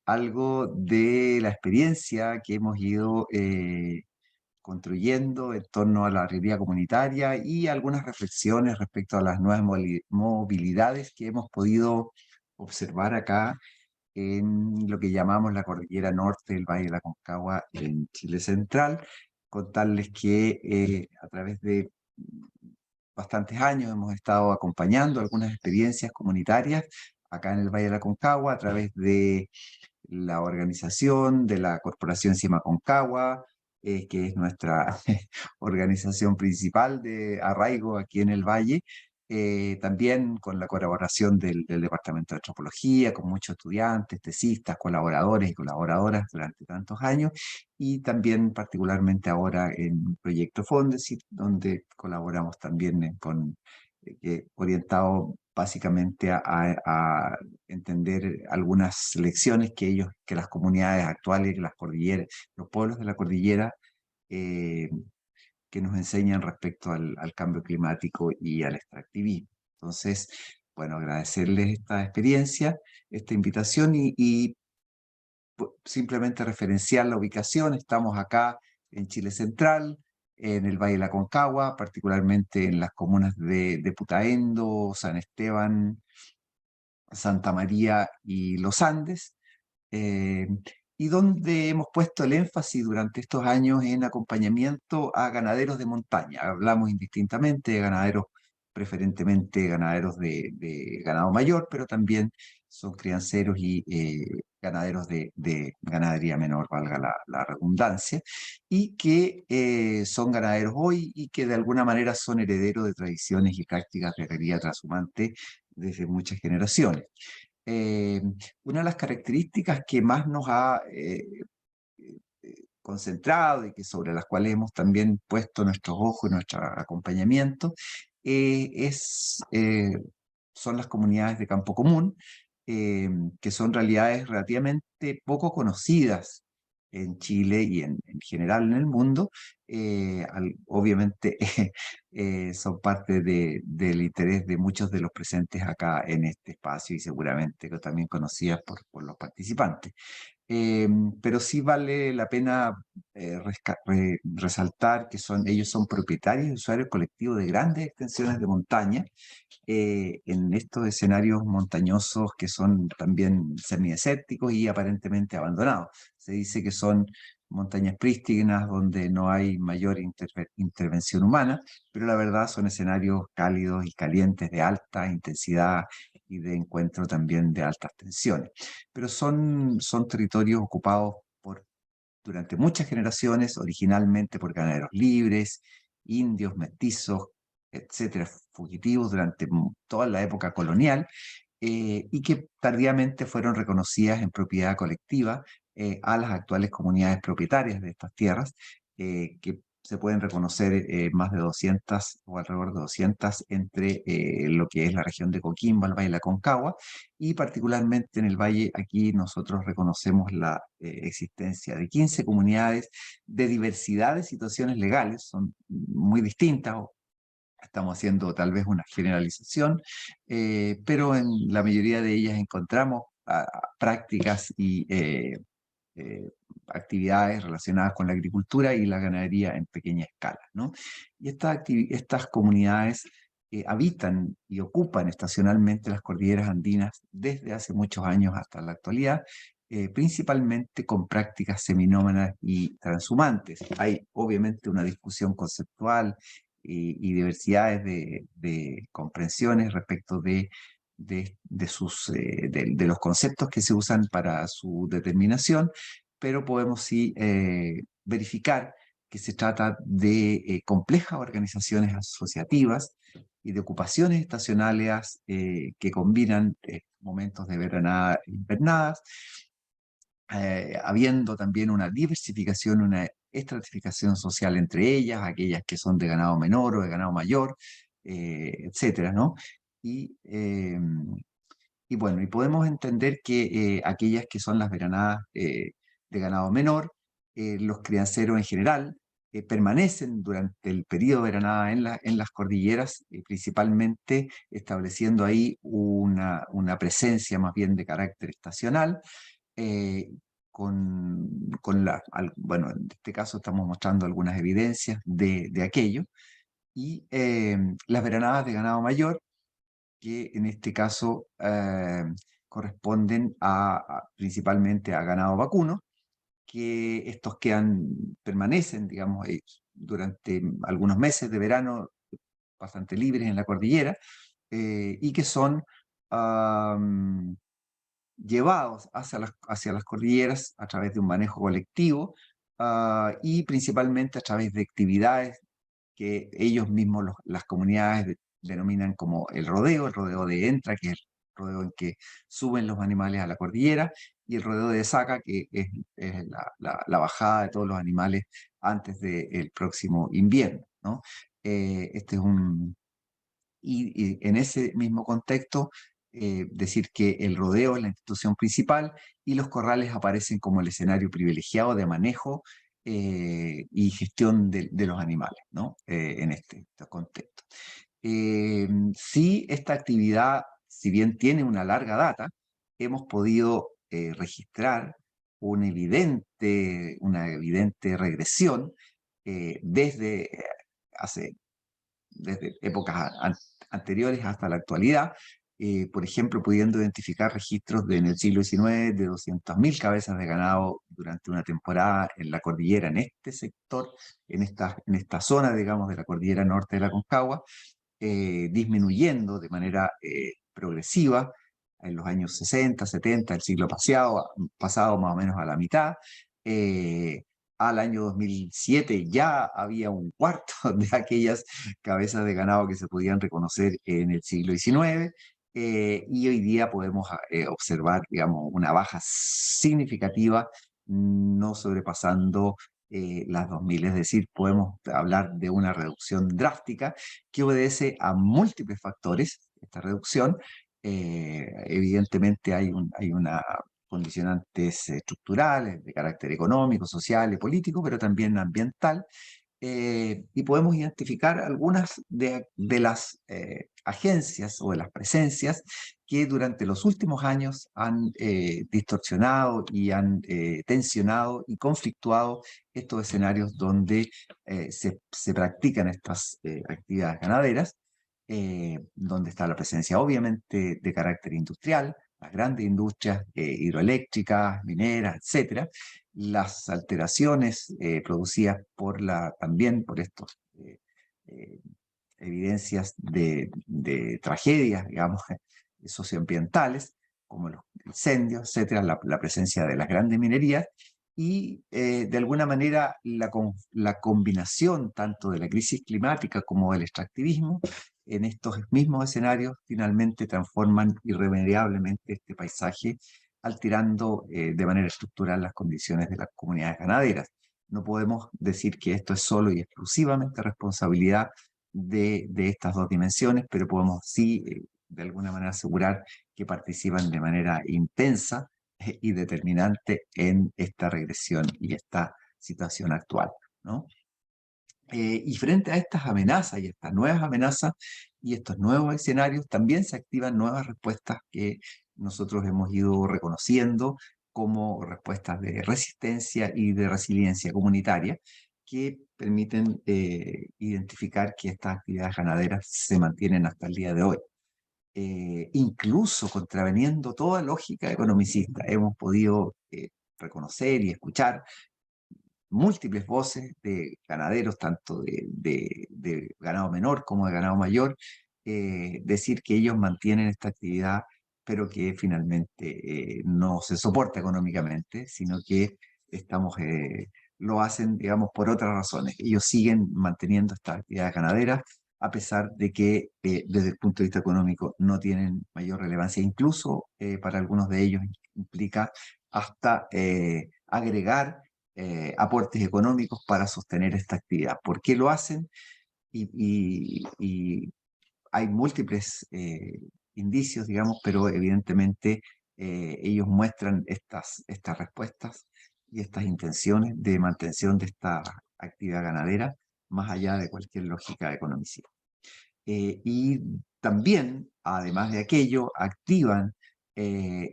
algo de la experiencia que hemos ido construyendo en torno a la realidad comunitaria y algunas reflexiones respecto a las nuevas movilidades que hemos podido observar acá en lo que llamamos la cordillera norte del Valle de la Concagua en Chile Central. Contarles que a través de bastantes años hemos estado acompañando algunas experiencias comunitarias acá en el Valle de la Concagua a través de la organización de la Corporación Cima Concagua, que es nuestra organización principal de arraigo aquí en el Valle, también con la colaboración del Departamento de Antropología, con muchos estudiantes, tesistas, colaboradores y colaboradoras durante tantos años, y también particularmente ahora en Proyecto Fondesit, donde colaboramos también orientado básicamente a entender algunas lecciones que las comunidades actuales, las cordilleras, los pueblos de la cordillera, eh, que nos enseñan respecto al cambio climático y al extractivismo. Entonces, bueno, agradecerles esta experiencia, esta invitación y simplemente referenciar la ubicación. Estamos acá en Chile Central, en el Valle de la Concagua, particularmente en las comunas de Putaendo, San Esteban, Santa María y Los Andes, eh, y donde hemos puesto el énfasis durante estos años en acompañamiento a ganaderos de montaña. Hablamos indistintamente de ganaderos, preferentemente ganaderos de ganado mayor, pero también son crianceros y ganaderos de ganadería menor, valga la redundancia, y que son ganaderos hoy y que de alguna manera son herederos de tradiciones y prácticas de ganadería trashumante desde muchas generaciones. Eh, una de las características que más nos ha concentrado y que sobre las cuales hemos también puesto nuestros ojos y nuestro acompañamiento son las comunidades de campo común, que son realidades relativamente poco conocidas en Chile y en general en el mundo. Obviamente son parte del interés de muchos de los presentes acá en este espacio y seguramente que también conocidas por los participantes. Pero sí vale la pena resaltar que ellos son propietarios y usuarios colectivos de grandes extensiones de montaña en estos escenarios montañosos que son también semidesérticos y aparentemente abandonados. Se dice que son montañas prístinas donde no hay mayor intervención humana, pero la verdad son escenarios cálidos y calientes de alta intensidad y de encuentro también de altas tensiones. Pero son territorios ocupados durante muchas generaciones, originalmente por ganaderos libres, indios, mestizos, etcétera, fugitivos durante toda la época colonial, y que tardíamente fueron reconocidas en propiedad colectiva a las actuales comunidades propietarias de estas tierras, que se pueden reconocer más de 200 o alrededor de 200 entre lo que es la región de Coquimbo, el Valle de la Concagua, y particularmente en el Valle aquí nosotros reconocemos la existencia de 15 comunidades de diversidad de situaciones legales, son muy distintas. Estamos haciendo tal vez una generalización, pero en la mayoría de ellas encontramos prácticas y actividades relacionadas con la agricultura y la ganadería en pequeña escala, ¿no? Y estas comunidades habitan y ocupan estacionalmente las cordilleras andinas desde hace muchos años hasta la actualidad, principalmente con prácticas seminómanas y transhumantes. Hay obviamente una discusión conceptual y diversidades de comprensiones respecto de los conceptos que se usan para su determinación, pero podemos sí verificar que se trata de complejas organizaciones asociativas y de ocupaciones estacionales que combinan momentos de veranada e invernadas, habiendo también una diversificación, una estratificación social entre ellas, aquellas que son de ganado menor o de ganado mayor, etcétera, ¿no? Y bueno, y podemos entender que aquellas que son las veranadas de ganado menor, los crianceros en general, permanecen durante el periodo de veranada en las cordilleras, principalmente estableciendo ahí una presencia más bien de carácter estacional, eh, bueno, en este caso estamos mostrando algunas evidencias de aquello, y las veranadas de ganado mayor, que en este caso corresponden principalmente a ganado vacuno, que estos permanecen, digamos, durante algunos meses de verano bastante libres en la cordillera, y que son llevados hacia las cordilleras a través de un manejo colectivo, y principalmente a través de actividades que ellos mismos, las comunidades, denominan como el rodeo de entra, que es el rodeo en que suben los animales a la cordillera, y el rodeo de saca, que es la bajada de todos los animales antes del próximo invierno, ¿no? Este es y en ese mismo contexto, decir que el rodeo es la institución principal y los corrales aparecen como el escenario privilegiado de manejo y gestión de los animales, ¿no? En este contexto. Sí, esta actividad, si bien tiene una larga data, hemos podido registrar una evidente regresión desde hace desde épocas anteriores hasta la actualidad, por ejemplo, pudiendo identificar registros en el siglo XIX de 200.000 cabezas de ganado durante una temporada en la cordillera, en este sector, en esta zona, digamos, de la cordillera norte de la Concagua, disminuyendo de manera progresiva en los años 60, 70, el siglo pasado más o menos a la mitad. Al año 2007 ya había un cuarto de aquellas cabezas de ganado que se podían reconocer en el siglo XIX, y hoy día podemos observar, digamos, una baja significativa, no sobrepasando las 2.000, es decir, podemos hablar de una reducción drástica que obedece a múltiples factores, esta reducción. Evidentemente hay una condicionantes estructurales de carácter económico, social y político, pero también ambiental, y podemos identificar algunas de las agencias o de las presencias que durante los últimos años han distorsionado y han tensionado y conflictuado estos escenarios donde se practican estas actividades ganaderas, donde está la presencia obviamente de carácter industrial, las grandes industrias hidroeléctricas, mineras, etcétera, las alteraciones producidas también por estos eh, evidencias de tragedias, digamos, socioambientales, como los incendios, etcétera, la presencia de las grandes minerías, y de alguna manera la combinación tanto de la crisis climática como del extractivismo en estos mismos escenarios finalmente transforman irremediablemente este paisaje, alterando de manera estructural las condiciones de las comunidades ganaderas. No podemos decir que esto es solo y exclusivamente responsabilidad de estas dos dimensiones, pero podemos sí, de alguna manera, asegurar que participan de manera intensa y determinante en esta regresión y esta situación actual, ¿no? Y frente a estas amenazas y estas nuevas amenazas y estos nuevos escenarios, también se activan nuevas respuestas que nosotros hemos ido reconociendo como respuestas de resistencia y de resiliencia comunitaria, que permiten identificar que estas actividades ganaderas se mantienen hasta el día de hoy. Incluso contraveniendo toda lógica economicista, hemos podido reconocer y escuchar múltiples voces de ganaderos, tanto de ganado menor como de ganado mayor, decir que ellos mantienen esta actividad, pero que finalmente no se soporta económicamente, sino que lo hacen, digamos, por otras razones. Ellos siguen manteniendo estas actividades ganaderas, a pesar de que desde el punto de vista económico no tienen mayor relevancia. Incluso para algunos de ellos implica hasta agregar aportes económicos para sostener esta actividad. ¿Por qué lo hacen? Y hay múltiples indicios, digamos, pero evidentemente ellos muestran estas respuestas y estas intenciones de mantención de esta actividad ganadera más allá de cualquier lógica economicista. Y también, además de aquello, activan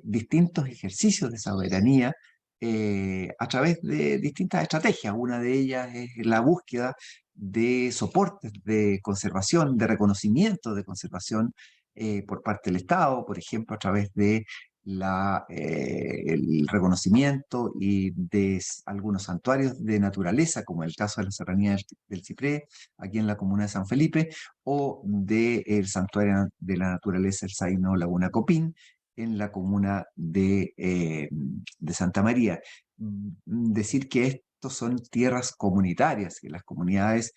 distintos ejercicios de soberanía a través de distintas estrategias. Una de ellas es la búsqueda de soportes de conservación, de reconocimiento de conservación por parte del Estado, por ejemplo, a través de el reconocimiento y de algunos santuarios de naturaleza, como el caso de la Serranía del Ciprés, aquí en la comuna de San Felipe, o del santuario de la naturaleza El Zaino Laguna Copín, en la comuna de Santa María. Decir que estos son tierras comunitarias, que las comunidades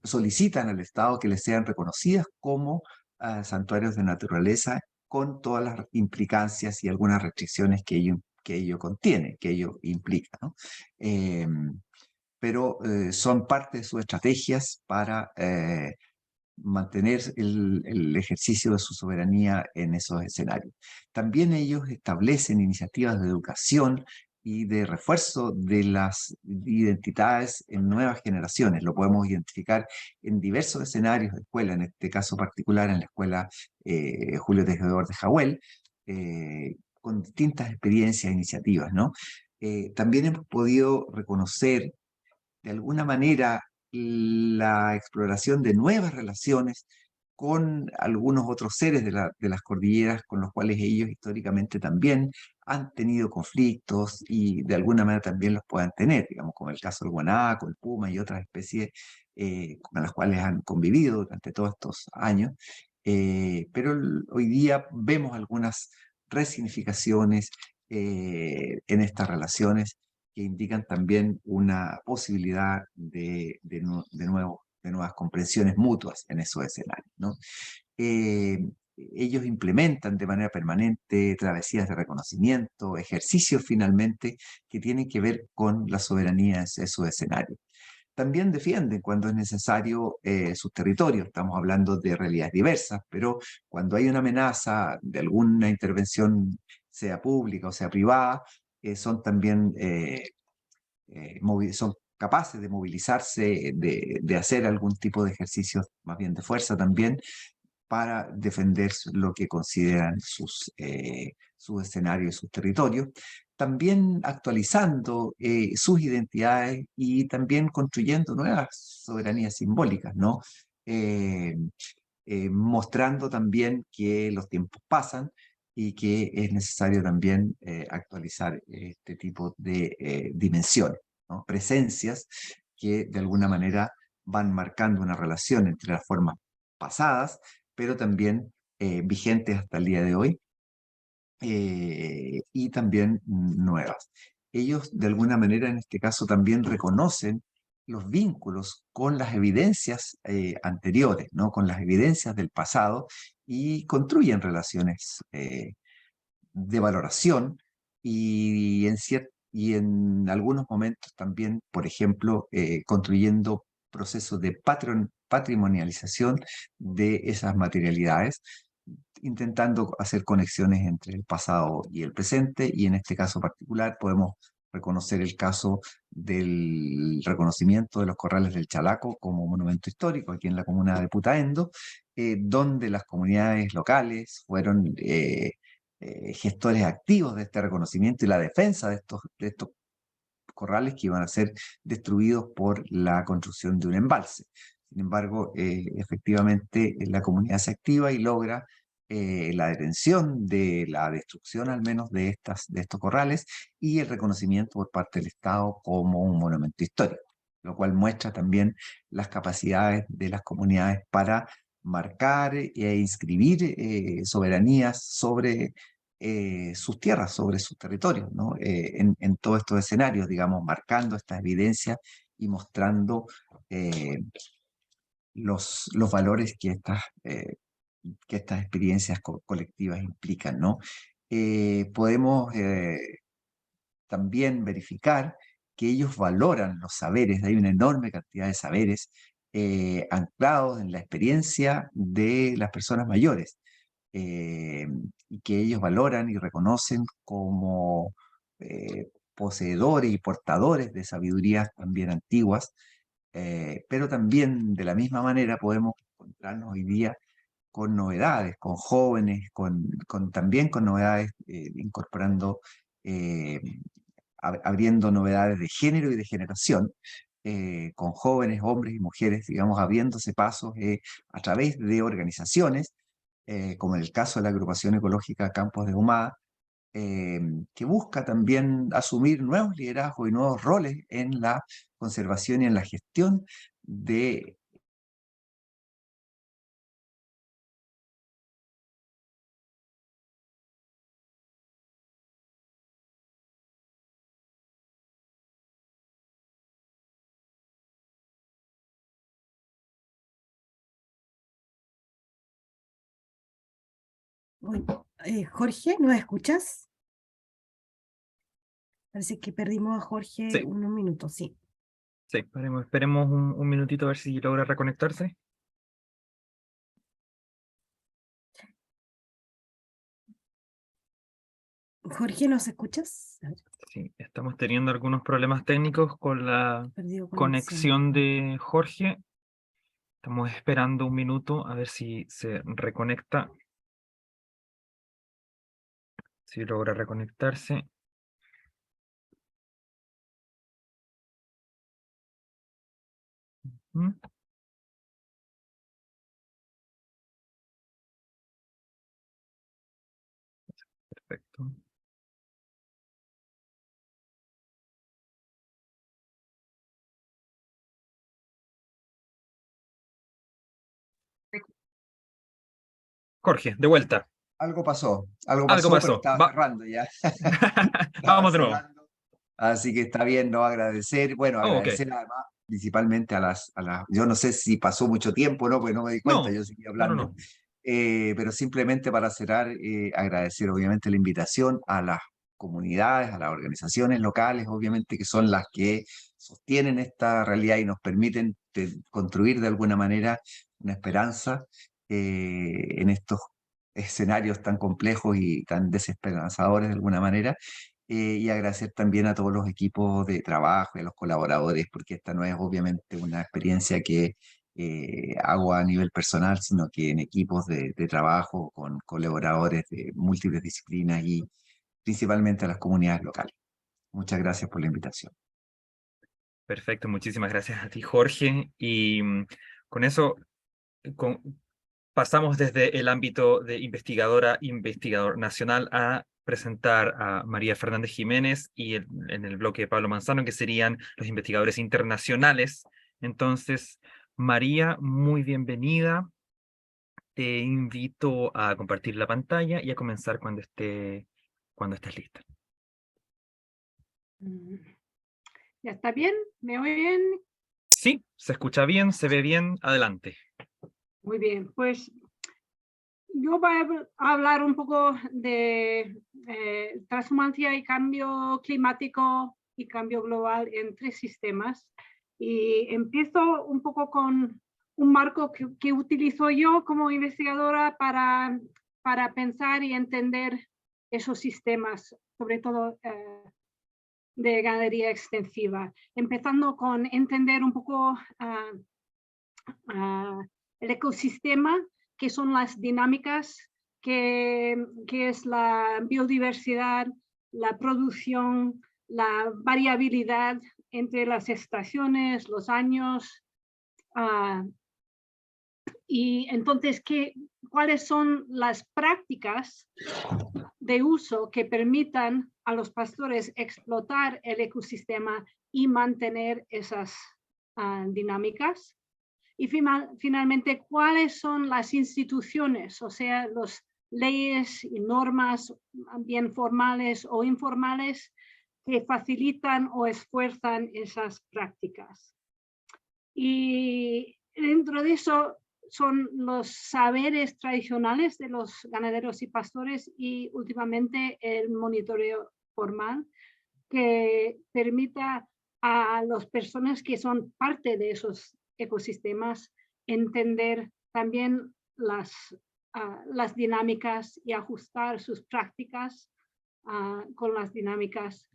solicitan al Estado que les sean reconocidas como santuarios de naturaleza, con todas las implicancias y algunas restricciones que ello contiene, que ello implica, ¿no? Pero son parte de sus estrategias para mantener el ejercicio de su soberanía en esos escenarios. También ellos establecen iniciativas de educación y de refuerzo de las identidades en nuevas generaciones. Lo podemos identificar en diversos escenarios de escuela, en este caso particular en la escuela Julio Tejedor de Jahuel, con distintas experiencias e iniciativas, ¿no? También hemos podido reconocer de alguna manera la exploración de nuevas relaciones con algunos otros seres de las cordilleras con los cuales ellos históricamente también han tenido conflictos y de alguna manera también los puedan tener, digamos, como el caso del guanaco, el puma y otras especies con las cuales han convivido durante todos estos años. Pero hoy día vemos algunas resignificaciones en estas relaciones que indican también una posibilidad de nuevas comprensiones mutuas en esos escenarios, ¿no? Ellos implementan de manera permanente travesías de reconocimiento, ejercicios finalmente que tienen que ver con la soberanía en esos escenarios. También defienden cuando es necesario sus territorios. Estamos hablando de realidades diversas, pero cuando hay una amenaza de alguna intervención, sea pública o sea privada, son también son capaces de movilizarse, de hacer algún tipo de ejercicio más bien de fuerza también para defender lo que consideran sus escenarios, sus territorios, también actualizando sus identidades y también construyendo nuevas soberanías simbólicas, ¿no? Mostrando también que los tiempos pasan y que es necesario también actualizar este tipo de dimensiones, ¿no? Presencias que de alguna manera van marcando una relación entre las formas pasadas, pero también vigentes hasta el día de hoy, y también nuevas. Ellos de alguna manera en este caso también reconocen los vínculos con las evidencias anteriores, ¿no? Con las evidencias del pasado y construyen relaciones de valoración y en algunos momentos también, por ejemplo, construyendo procesos de patrimonialización de esas materialidades, intentando hacer conexiones entre el pasado y el presente, y en este caso particular podemos reconocer el caso del reconocimiento de los corrales del Chalaco como monumento histórico aquí en la comuna de Putaendo, donde las comunidades locales fueron gestores activos de este reconocimiento y la defensa de estos corrales que iban a ser destruidos por la construcción de un embalse. Sin embargo, efectivamente la comunidad se activa y logra la detención de la destrucción al menos de estos corrales y el reconocimiento por parte del Estado como un monumento histórico, lo cual muestra también las capacidades de las comunidades para marcar e inscribir soberanías sobre sus tierras, sobre sus territorios, ¿no? En todos estos escenarios, digamos, marcando estas evidencias y mostrando los valores que estas experiencias colectivas implican, ¿no? podemos también verificar que ellos valoran los saberes. Hay una enorme cantidad de saberes anclados en la experiencia de las personas mayores, y que ellos valoran y reconocen como poseedores y portadores de sabidurías también antiguas, pero también de la misma manera podemos encontrarnos hoy día con novedades, con jóvenes, también con novedades, incorporando, abriendo novedades de género y de generación, con jóvenes, hombres y mujeres, digamos, abriéndose pasos a través de organizaciones, como en el caso de la agrupación ecológica Campos de Ahumada, que busca también asumir nuevos liderazgos y nuevos roles en la conservación y en la gestión de. Uy, Jorge, ¿nos escuchas? Parece que perdimos a Jorge Sí, unos minutos, sí. sí, esperemos un minutito a ver si logra reconectarse. Jorge, ¿nos escuchas? A ver, Sí, estamos teniendo algunos problemas técnicos con la perdido conexión de Jorge. Estamos esperando un minuto a ver si se reconecta. Si logra reconectarse. ¿Mm? Perfecto. Jorge, de vuelta. Algo pasó, Algo pero pasó. estaba cerrando ya. Estaba Vamos de nuevo. cerrando. Así que está bien, ¿no? Agradecer, bueno, Oh, ok. agradecer además principalmente yo no sé si pasó mucho tiempo, ¿no? Porque no me di cuenta, No, yo seguí no, no, hablando. no. Pero simplemente para cerrar, agradecer obviamente la invitación a las comunidades, a las organizaciones locales, obviamente que son las que sostienen esta realidad y nos permiten construir de alguna manera una esperanza en estos escenarios tan complejos y tan desesperanzadores de alguna manera. Y agradecer también a todos los equipos de trabajo y a los colaboradores, porque esta no es obviamente una experiencia que hago a nivel personal, sino que en equipos de trabajo con colaboradores de múltiples disciplinas y principalmente a las comunidades locales. Muchas gracias por la invitación. Perfecto, muchísimas gracias a ti, Jorge. Y con eso pasamos desde el ámbito de investigador nacional a presentar a María Fernández Jiménez y en el bloque de Pablo Manzano, que serían los investigadores internacionales. Entonces, María, muy bienvenida. Te invito a compartir la pantalla y a comenzar cuando estés lista. ¿Ya está bien? ¿Me oyen? Sí, se escucha bien, se ve bien. Adelante. Muy bien, pues yo voy a hablar un poco de transhumancia y cambio climático y cambio global en 3 sistemas. Y empiezo un poco con un marco que utilizo yo como investigadora para pensar y entender esos sistemas, sobre todo de ganadería extensiva, empezando con entender un poco el ecosistema, que son las dinámicas, que es la biodiversidad, la producción, la variabilidad entre las estaciones, los años, y entonces, ¿cuáles son las prácticas de uso que permitan a los pastores explotar el ecosistema y mantener esas dinámicas? Y finalmente, ¿cuáles son las instituciones, o sea, las leyes y normas, bien formales o informales, que facilitan o esfuerzan esas prácticas? Y dentro de eso, son los saberes tradicionales de los ganaderos y pastores y últimamente el monitoreo formal que permita a las personas que son parte de esos ecosistemas entender también las dinámicas y ajustar sus prácticas con las dinámicas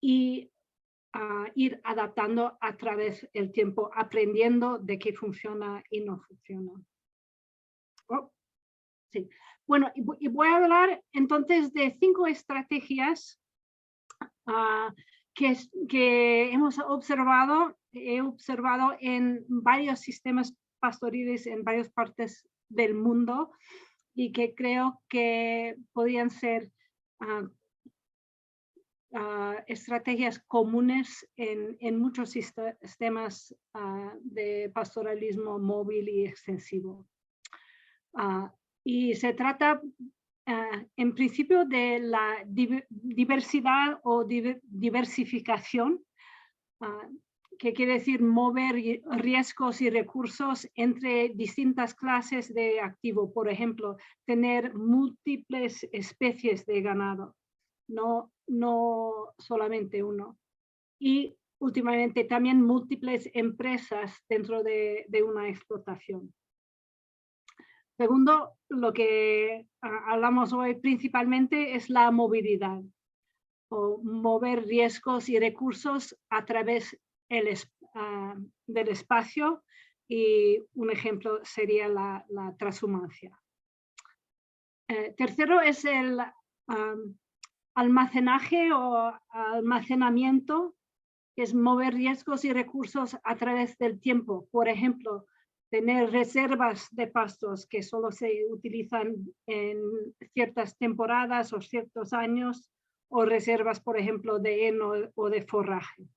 y ir adaptando a través del tiempo, aprendiendo de qué funciona y no funciona. Oh, sí. Bueno, y voy a hablar entonces de 5 estrategias que hemos observado, he observado en varios sistemas pastoriles en varias partes del mundo y que creo que podrían ser estrategias comunes en muchos sistemas de pastoralismo móvil y extensivo. Y se trata en principio de la diversidad o diversificación, que quiere decir mover riesgos y recursos entre distintas clases de activo. Por ejemplo, tener múltiples especies de ganado, no solamente uno. Y últimamente también múltiples empresas dentro de una explotación. Segundo, lo que hablamos hoy principalmente es la movilidad, o mover riesgos y recursos a través del espacio, y un ejemplo sería la transhumancia. Tercero es el almacenaje o almacenamiento, que es mover riesgos y recursos a través del tiempo. Por ejemplo, tener reservas de pastos que solo se utilizan en ciertas temporadas o ciertos años, o reservas, por ejemplo, de heno o de forraje.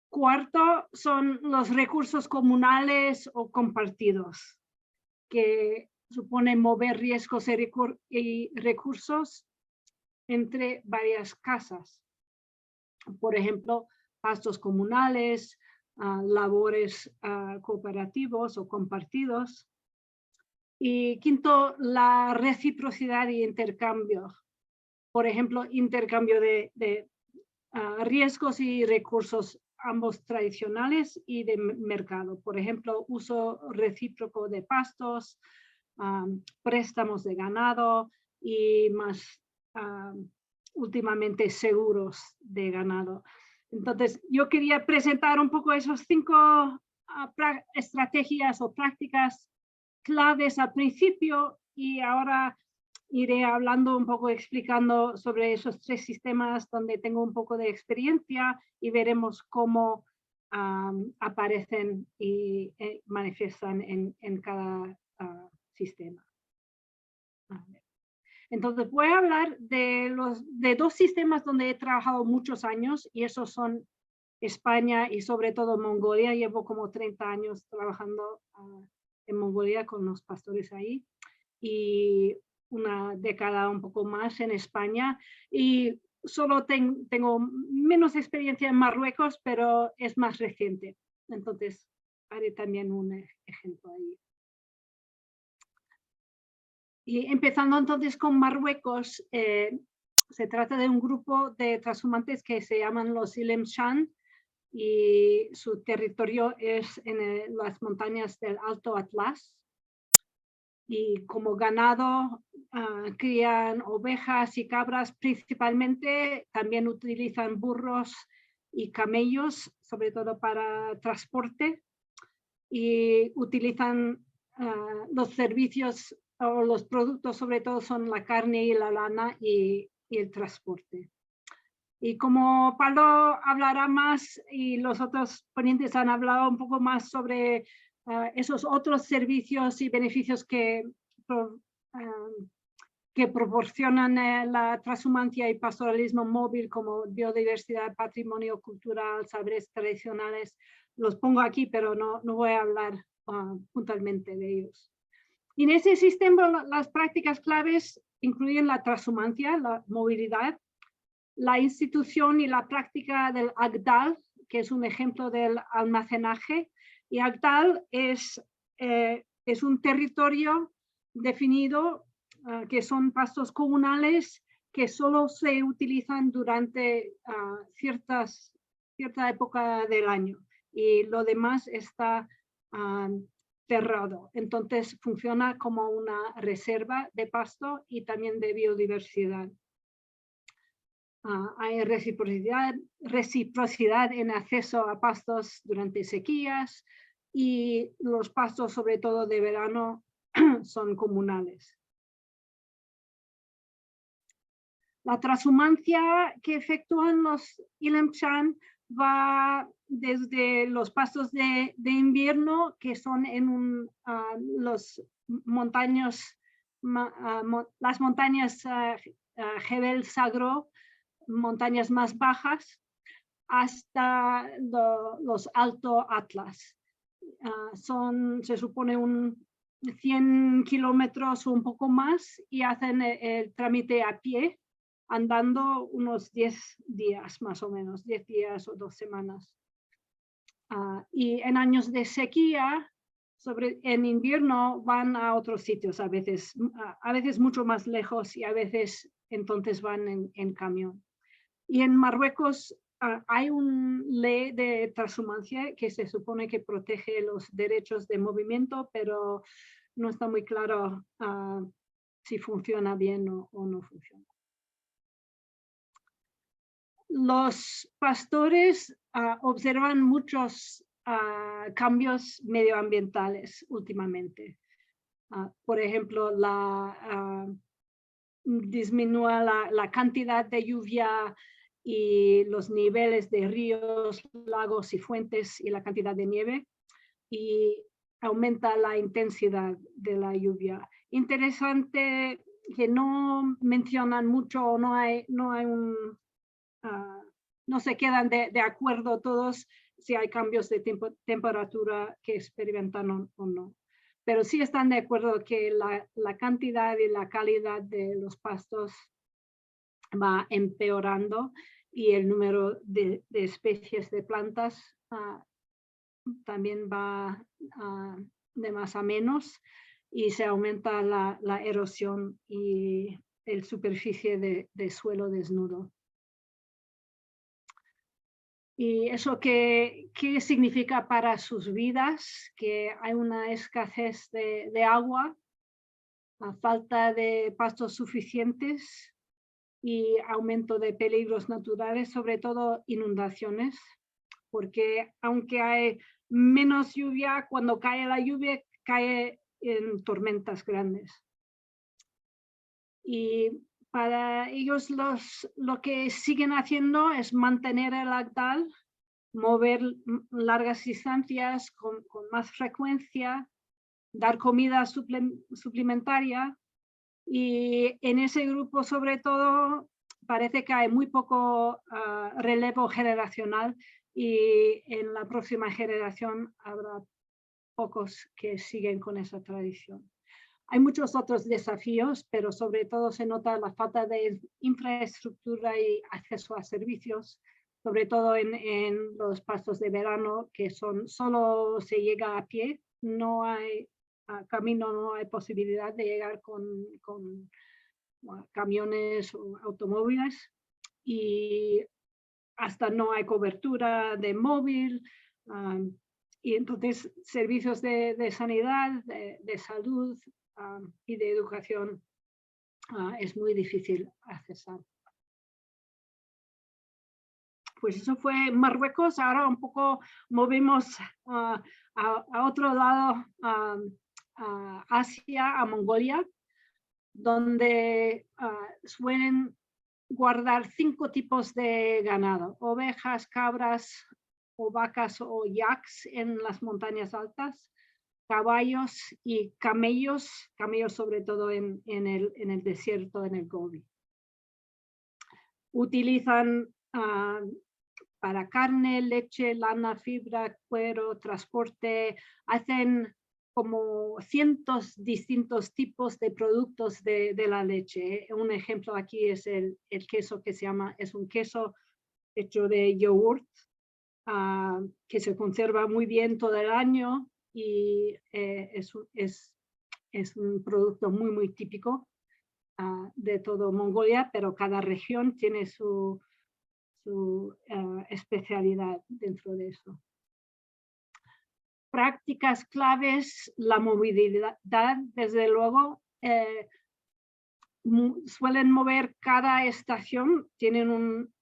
Cuarto, son los recursos comunales o compartidos, que suponen mover riesgos y recursos entre varias casas. Por ejemplo, pastos comunales, labores cooperativos o compartidos. Y quinto, la reciprocidad y intercambio. Por ejemplo, intercambio de riesgos y recursos, ambos tradicionales y de mercado. Por ejemplo, uso recíproco de pastos, préstamos de ganado y más últimamente seguros de ganado. Entonces, yo quería presentar un poco esos 5 estrategias o prácticas claves al principio, y ahora iré hablando un poco, explicando sobre esos 3 sistemas donde tengo un poco de experiencia, y veremos cómo aparecen y manifiestan en cada sistema. Entonces voy a hablar de 2 sistemas donde he trabajado muchos años, y esos son España y sobre todo Mongolia. Llevo como 30 años trabajando en Mongolia con los pastores ahí, y una década un poco más en España, y solo tengo menos experiencia en Marruecos, pero es más reciente. Entonces haré también un ejemplo ahí. Y empezando entonces con Marruecos, se trata de un grupo de transhumantes que se llaman los Ilem Shan, y su territorio es en las montañas del Alto Atlas. Y como ganado crían ovejas y cabras principalmente, también utilizan burros y camellos, sobre todo para transporte, y utilizan los servicios o los productos, sobre todo son la carne y la lana y el transporte. Y como Pablo hablará más y los otros ponentes han hablado un poco más sobre esos otros servicios y beneficios que proporcionan la transhumancia y pastoralismo móvil, como biodiversidad, patrimonio cultural, saberes tradicionales, los pongo aquí, pero no voy a hablar puntualmente de ellos. Y en ese sistema las prácticas claves incluyen la transhumancia, la movilidad, la institución y la práctica del Agdal, que es un ejemplo del almacenaje. Y Agdal es es un territorio definido que son pastos comunales que solo se utilizan durante cierta época del año y lo demás está cerrado. Entonces funciona como una reserva de pasto y también de biodiversidad. Hay reciprocidad en acceso a pastos durante sequías y los pastos, sobre todo de verano, son comunales. La transhumancia que efectúan los Ilemchan va desde los pastos de invierno, que son en las montañas Jebel Sagro, montañas más bajas, hasta los Alto Atlas. Se supone 100 kilómetros o un poco más y hacen el trámite a pie, andando unos 10 días más o menos, 10 días o 2 semanas. Y en años de sequía, en invierno van a otros sitios, a veces mucho más lejos y a veces entonces van en camión. Y en Marruecos hay una ley de transhumancia que se supone que protege los derechos de movimiento, pero no está muy claro si funciona bien o no funciona. Los pastores observan muchos cambios medioambientales últimamente. Por ejemplo, disminuye la cantidad de lluvia y los niveles de ríos, lagos y fuentes y la cantidad de nieve, y aumenta la intensidad de la lluvia. Interesante que no mencionan mucho o no se quedan de acuerdo todos si hay cambios de temperatura que experimentan o no. Pero sí están de acuerdo que la cantidad y la calidad de los pastos va empeorando y el número de especies de plantas también va de más a menos y se aumenta la erosión y la superficie de suelo desnudo. ¿Y eso qué significa para sus vidas? Que hay una escasez de agua, la falta de pastos suficientes y aumento de peligros naturales, sobre todo inundaciones, porque aunque hay menos lluvia, cuando cae la lluvia, cae en tormentas grandes. Y para ellos lo que siguen haciendo es mantener el Agdal, mover largas distancias con más frecuencia, dar comida suplementaria, y en ese grupo sobre todo parece que hay muy poco relevo generacional y en la próxima generación habrá pocos que siguen con esa tradición. Hay muchos otros desafíos, pero sobre todo se nota la falta de infraestructura y acceso a servicios, sobre todo en los pastos de verano, que solo se llega a pie, no hay camino, no hay posibilidad de llegar con camiones o automóviles, y hasta no hay cobertura de móvil, y entonces servicios de sanidad, de salud y de educación es muy difícil accesar. Pues eso fue Marruecos. Ahora un poco movimos a otro lado, a Asia, a Mongolia, donde suelen guardar 5 tipos de ganado: ovejas, cabras o vacas o yaks en las montañas altas, caballos y camellos sobre todo en el desierto, en el Gobi. Utilizan para carne, leche, lana, fibra, cuero, transporte, hacen como cientos distintos tipos de productos de la leche. Un ejemplo aquí es el queso que es un queso hecho de yogurt, que se conserva muy bien todo el año y es un producto muy, muy típico de todo Mongolia, pero cada región tiene su especialidad dentro de eso. Prácticas claves, la movilidad, desde luego, suelen mover cada estación, tienen un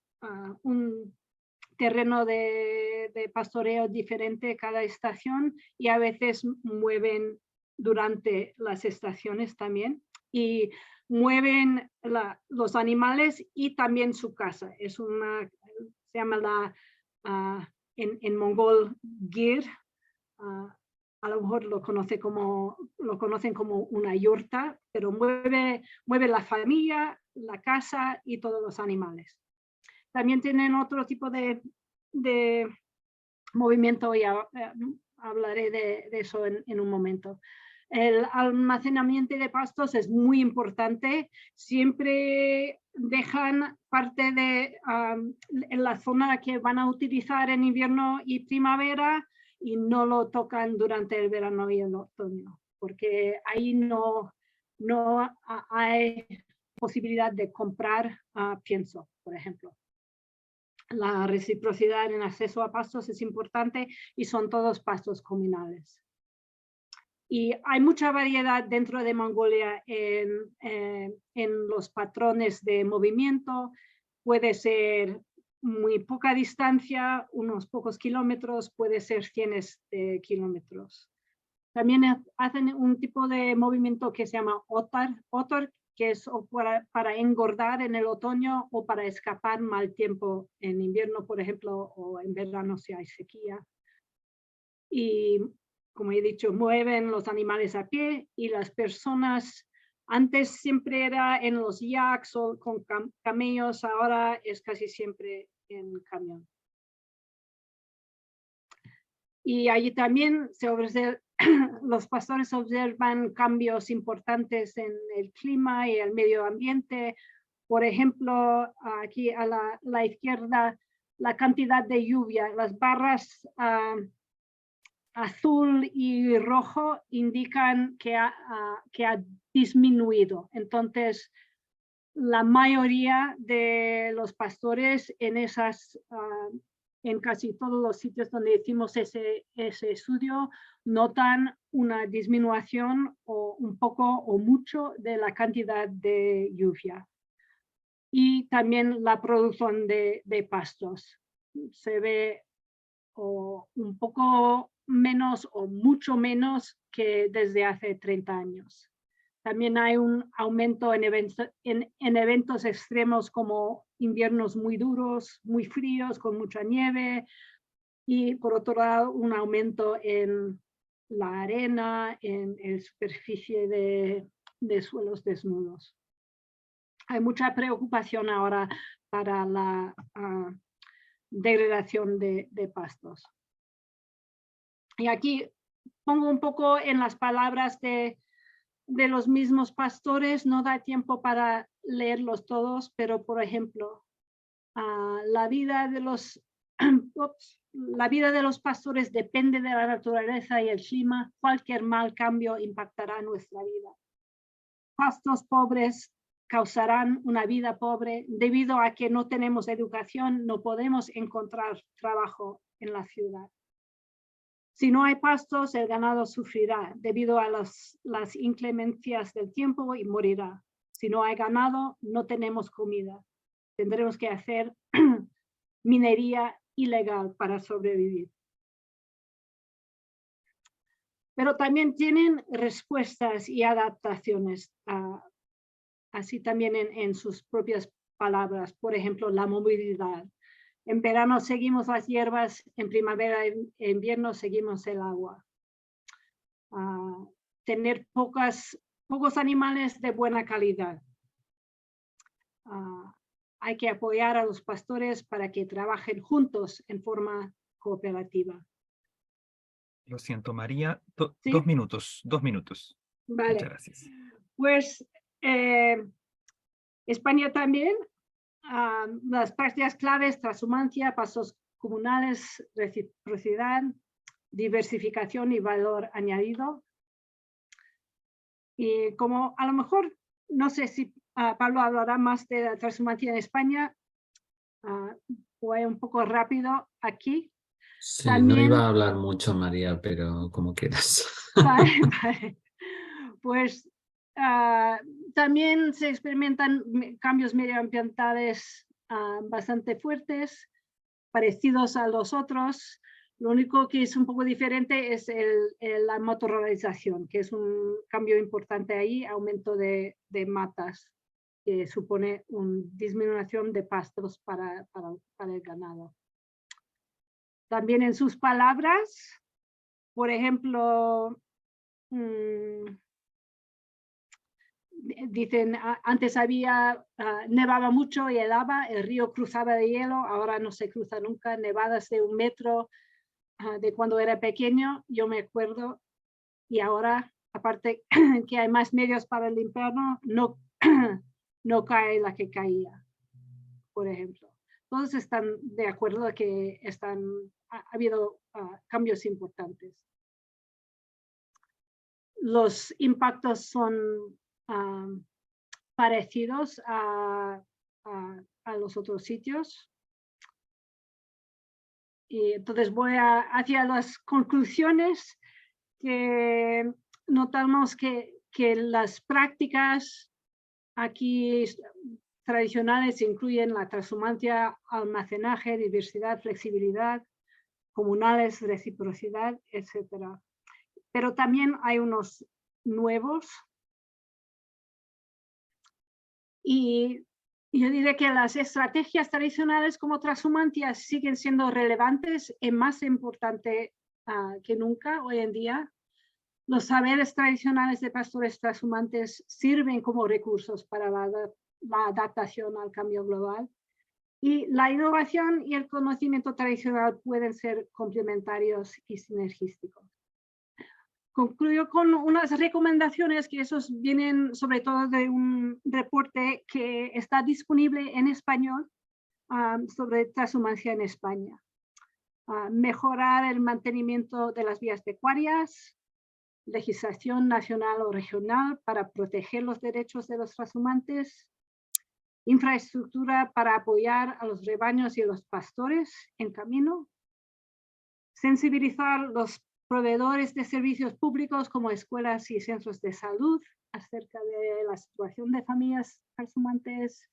terreno de pastoreo diferente cada estación y a veces mueven durante las estaciones también y mueven los animales y también su casa. Es una, se llama en mongol gir, a lo mejor lo conocen como una yurta, pero mueve la familia, la casa y todos los animales. También tienen otro tipo de movimiento y hablaré de eso en un momento. El almacenamiento de pastos es muy importante. Siempre dejan parte en la zona que van a utilizar en invierno y primavera y no lo tocan durante el verano y el otoño, porque ahí no hay posibilidad de comprar pienso, por ejemplo. La reciprocidad en acceso a pastos es importante y son todos pastos comunales. Y hay mucha variedad dentro de Mongolia en los patrones de movimiento. Puede ser muy poca distancia, unos pocos kilómetros, puede ser cientos de kilómetros. También hacen un tipo de movimiento que se llama otar, que es para engordar en el otoño o para escapar mal tiempo en invierno, por ejemplo, o en verano si hay sequía. Y como he dicho, mueven los animales a pie y las personas, antes siempre era en los yaks o con camellos, ahora es casi siempre en camión. Y allí también los pastores observan cambios importantes en el clima y el medio ambiente. Por ejemplo, aquí a la izquierda, la cantidad de lluvia. Las barras azul y rojo indican que ha disminuido. Entonces, la mayoría de los pastores en casi todos los sitios donde hicimos ese estudio notan una disminución o un poco o mucho de la cantidad de lluvia. Y también la producción de pastos. Se ve un poco menos o mucho menos que desde hace 30 años. También hay un aumento en eventos extremos como inviernos muy duros, muy fríos, con mucha nieve, y por otro lado un aumento en la arena, en la superficie de suelos desnudos. Hay mucha preocupación ahora para la degradación de pastos. Y aquí pongo un poco en las palabras de los mismos pastores, no da tiempo para leerlos todos, pero por ejemplo, la vida de los pastores depende de la naturaleza y el clima. Cualquier mal cambio impactará nuestra vida. Pastos pobres causarán una vida pobre. Debido a que no tenemos educación, no podemos encontrar trabajo en la ciudad. Si no hay pastos, el ganado sufrirá debido a las inclemencias del tiempo y morirá. Si no hay ganado, no tenemos comida. Tendremos que hacer minería ilegal para sobrevivir. Pero también tienen respuestas y adaptaciones, así también en sus propias palabras. Por ejemplo, la movilidad. En verano seguimos las hierbas, en primavera e invierno seguimos el agua. Tener pocos animales de buena calidad. Hay que apoyar a los pastores para que trabajen juntos en forma cooperativa. Lo siento, María. ¿Sí? 2 minutos, 2 minutos. Vale. Muchas gracias. Pues España también. Las prácticas claves, transhumancia, pasos comunales, reciprocidad. diversificación y valor añadido. Y como a lo mejor, no sé si Pablo hablará más de la transhumancia en España, voy un poco rápido aquí. Sí, no También, iba a hablar mucho, María, pero como quieras. vale, vale. Pues también se experimentan cambios medioambientales bastante fuertes, parecidos a los otros. Lo único que es un poco diferente es la motorización, que es un cambio importante ahí, aumento de matas, que supone una disminución de pastos para el ganado. También en sus palabras, por ejemplo, dicen, antes nevaba mucho y helaba, el río cruzaba de hielo, ahora no se cruza nunca, nevadas de 1 metro de cuando era pequeño, yo me acuerdo, y ahora, aparte que hay más medios para el invierno, no, no cae la que caía, por ejemplo. Todos están de acuerdo que ha habido cambios importantes. Los impactos son parecidos a los otros sitios. Y entonces voy hacia las conclusiones, que notamos que las prácticas aquí tradicionales incluyen la transhumancia, almacenaje, diversidad, flexibilidad, comunales, reciprocidad, etc. Pero también hay unos nuevos. Y yo diré que las estrategias tradicionales como transhumancia siguen siendo relevantes y más importante que nunca hoy en día. Los saberes tradicionales de pastores transhumantes sirven como recursos para la adaptación al cambio global. Y la innovación y el conocimiento tradicional pueden ser complementarios y sinergísticos. Concluyo con unas recomendaciones que esos vienen sobre todo de un reporte que está disponible en español sobre transhumancia en España. Mejorar el mantenimiento de las vías pecuarias, legislación nacional o regional para proteger los derechos de los transhumantes, infraestructura para apoyar a los rebaños y a los pastores en camino, sensibilizar los proveedores de servicios públicos como escuelas y centros de salud acerca de la situación de familias transhumantes,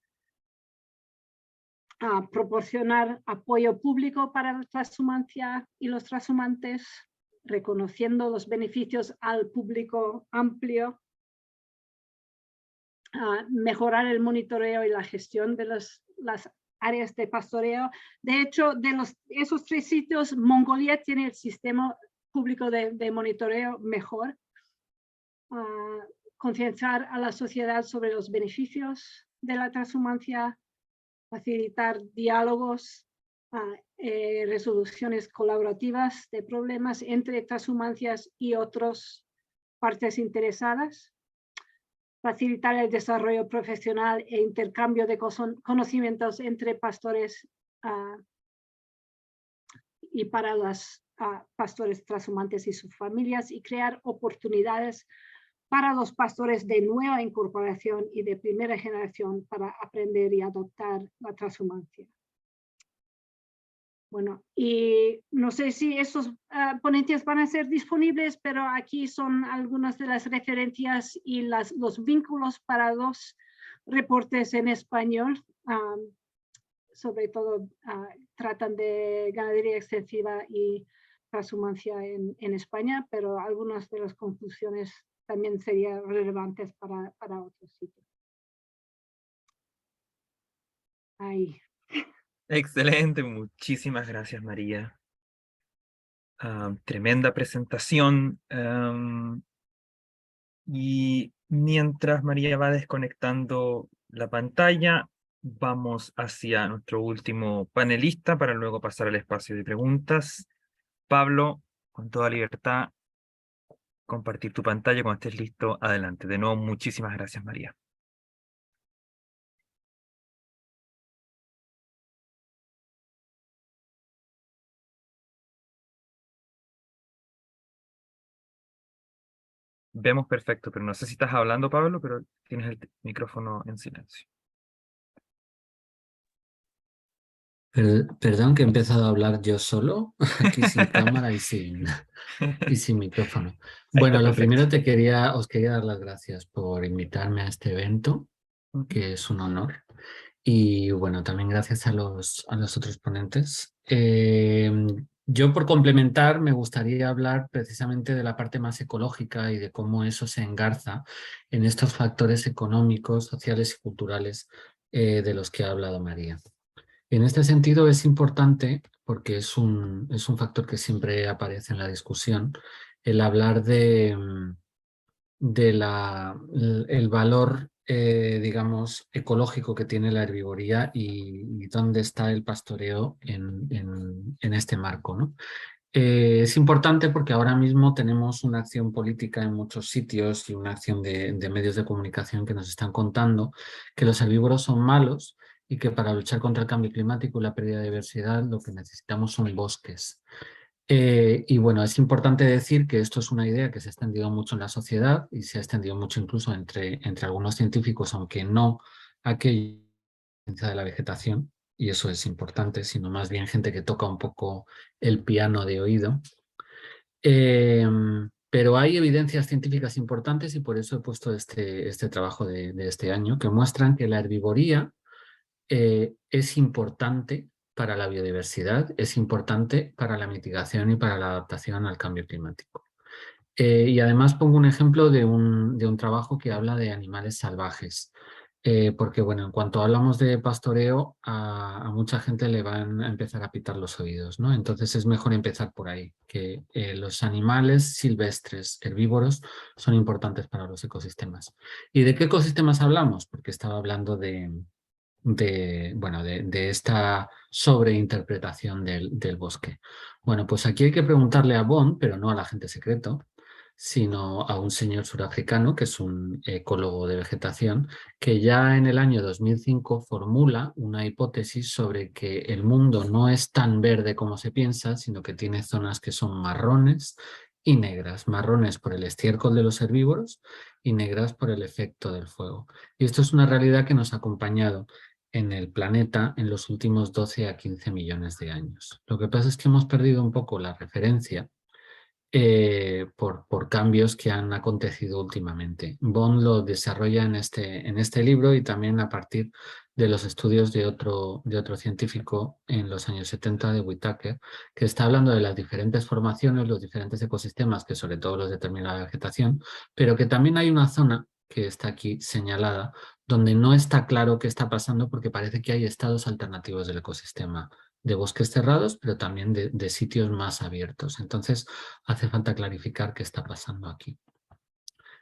proporcionar apoyo público para la transhumancia y los transhumantes, reconociendo los beneficios al público amplio, mejorar el monitoreo y la gestión de las áreas de pastoreo. De hecho, de esos 3 sitios, Mongolia tiene el sistema público de monitoreo mejor. Concienciar a la sociedad sobre los beneficios de la transhumancia, facilitar diálogos, resoluciones colaborativas de problemas entre transhumancias y otras partes interesadas, facilitar el desarrollo profesional e intercambio de conocimientos entre pastores y para los pastores transhumantes y sus familias, y crear oportunidades para los pastores de nueva incorporación y de primera generación para aprender y adoptar la transhumancia. Bueno, y no sé si esos ponencias van a ser disponibles, pero aquí son algunas de las referencias y los vínculos para 2 reportes en español. Sobre todo tratan de ganadería extensiva y transhumancia en España, pero algunas de las conclusiones también serían relevantes para otros sitios. Ahí. Excelente, muchísimas gracias, María. Tremenda presentación. Y mientras María va desconectando la pantalla, vamos hacia nuestro último panelista para luego pasar al espacio de preguntas. Pablo, con toda libertad, compartir tu pantalla cuando estés listo. Adelante. De nuevo, muchísimas gracias, María. Vemos perfecto, pero no sé si estás hablando, Pablo, pero tienes el micrófono en silencio. Perdón que he empezado a hablar yo solo, aquí sin cámara y sin micrófono. Ahí Bueno, está lo perfecto. primero os quería dar las gracias por invitarme a este evento, Ujú. que es un honor. Y bueno, también gracias a los otros ponentes. Yo por complementar me gustaría hablar precisamente de la parte más ecológica y de cómo eso se engarza en estos factores económicos, sociales y culturales de los que ha hablado María. En este sentido es importante, porque es un factor que siempre aparece en la discusión, el hablar el valor, digamos, ecológico que tiene la herbivoría y dónde está el pastoreo en este marco, ¿no? Es importante porque ahora mismo tenemos una acción política en muchos sitios y una acción de medios de comunicación que nos están contando que los herbívoros son malos y que para luchar contra el cambio climático y la pérdida de diversidad lo que necesitamos son bosques. Y bueno, es importante decir que esto es una idea que se ha extendido mucho en la sociedad y se ha extendido mucho incluso entre algunos científicos, aunque no aquella ciencia de la vegetación, y eso es importante, sino más bien gente que toca un poco el piano de oído. Pero hay evidencias científicas importantes y por eso he puesto este trabajo de este año que muestran que la herbivoría es importante para la biodiversidad, es importante para la mitigación y para la adaptación al cambio climático. Y además pongo un ejemplo de un trabajo que habla de animales salvajes. Porque bueno, en cuanto hablamos de pastoreo, a mucha gente le van a empezar a pitar los oídos, ¿no? Entonces es mejor empezar por ahí, que los animales silvestres, herbívoros, son importantes para los ecosistemas. ¿Y de qué ecosistemas hablamos? Porque estaba hablando de esta sobreinterpretación del bosque. Bueno, pues aquí hay que preguntarle a Bond, pero no al agente secreto, sino a un señor surafricano que es un ecólogo de vegetación, que ya en el año 2005 formula una hipótesis sobre que el mundo no es tan verde como se piensa, sino que tiene zonas que son marrones y negras, marrones por el estiércol de los herbívoros y negras por el efecto del fuego. Y esto es una realidad que nos ha acompañado en el planeta en los últimos 12 a 15 millones de años. Lo que pasa es que hemos perdido un poco la referencia por cambios que han acontecido últimamente. Bond lo desarrolla en este libro y también a partir de los estudios de otro científico en los años 70 de Whitaker, que está hablando de las diferentes formaciones, los diferentes ecosistemas, que sobre todo los determina la vegetación, pero que también hay una zona que está aquí señalada, donde no está claro qué está pasando porque parece que hay estados alternativos del ecosistema, de bosques cerrados, pero también de sitios más abiertos. Entonces, hace falta clarificar qué está pasando aquí.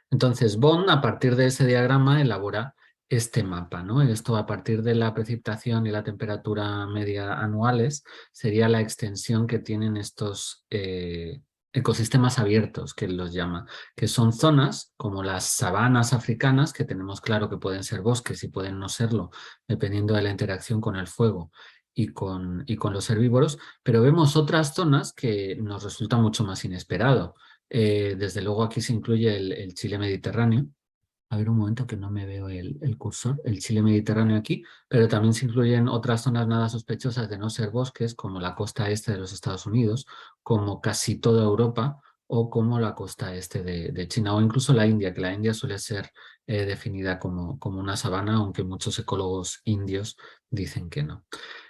Entonces, Bond, a partir de ese diagrama, elabora este mapa, ¿no? Esto, a partir de la precipitación y la temperatura media anuales, sería la extensión que tienen estos ecosistemas abiertos, que él los llama, que son zonas como las sabanas africanas, que tenemos claro que pueden ser bosques y pueden no serlo, dependiendo de la interacción con el fuego y con los herbívoros, pero vemos otras zonas que nos resulta mucho más inesperado. Desde luego aquí se incluye el Chile mediterráneo. A ver un momento que no me veo el cursor. El Chile mediterráneo aquí, pero también se incluyen otras zonas nada sospechosas de no ser bosques, como la costa este de los Estados Unidos, como casi toda Europa o como la costa este de China o incluso la India, que la India suele ser definida como una sabana, aunque muchos ecólogos indios dicen que no.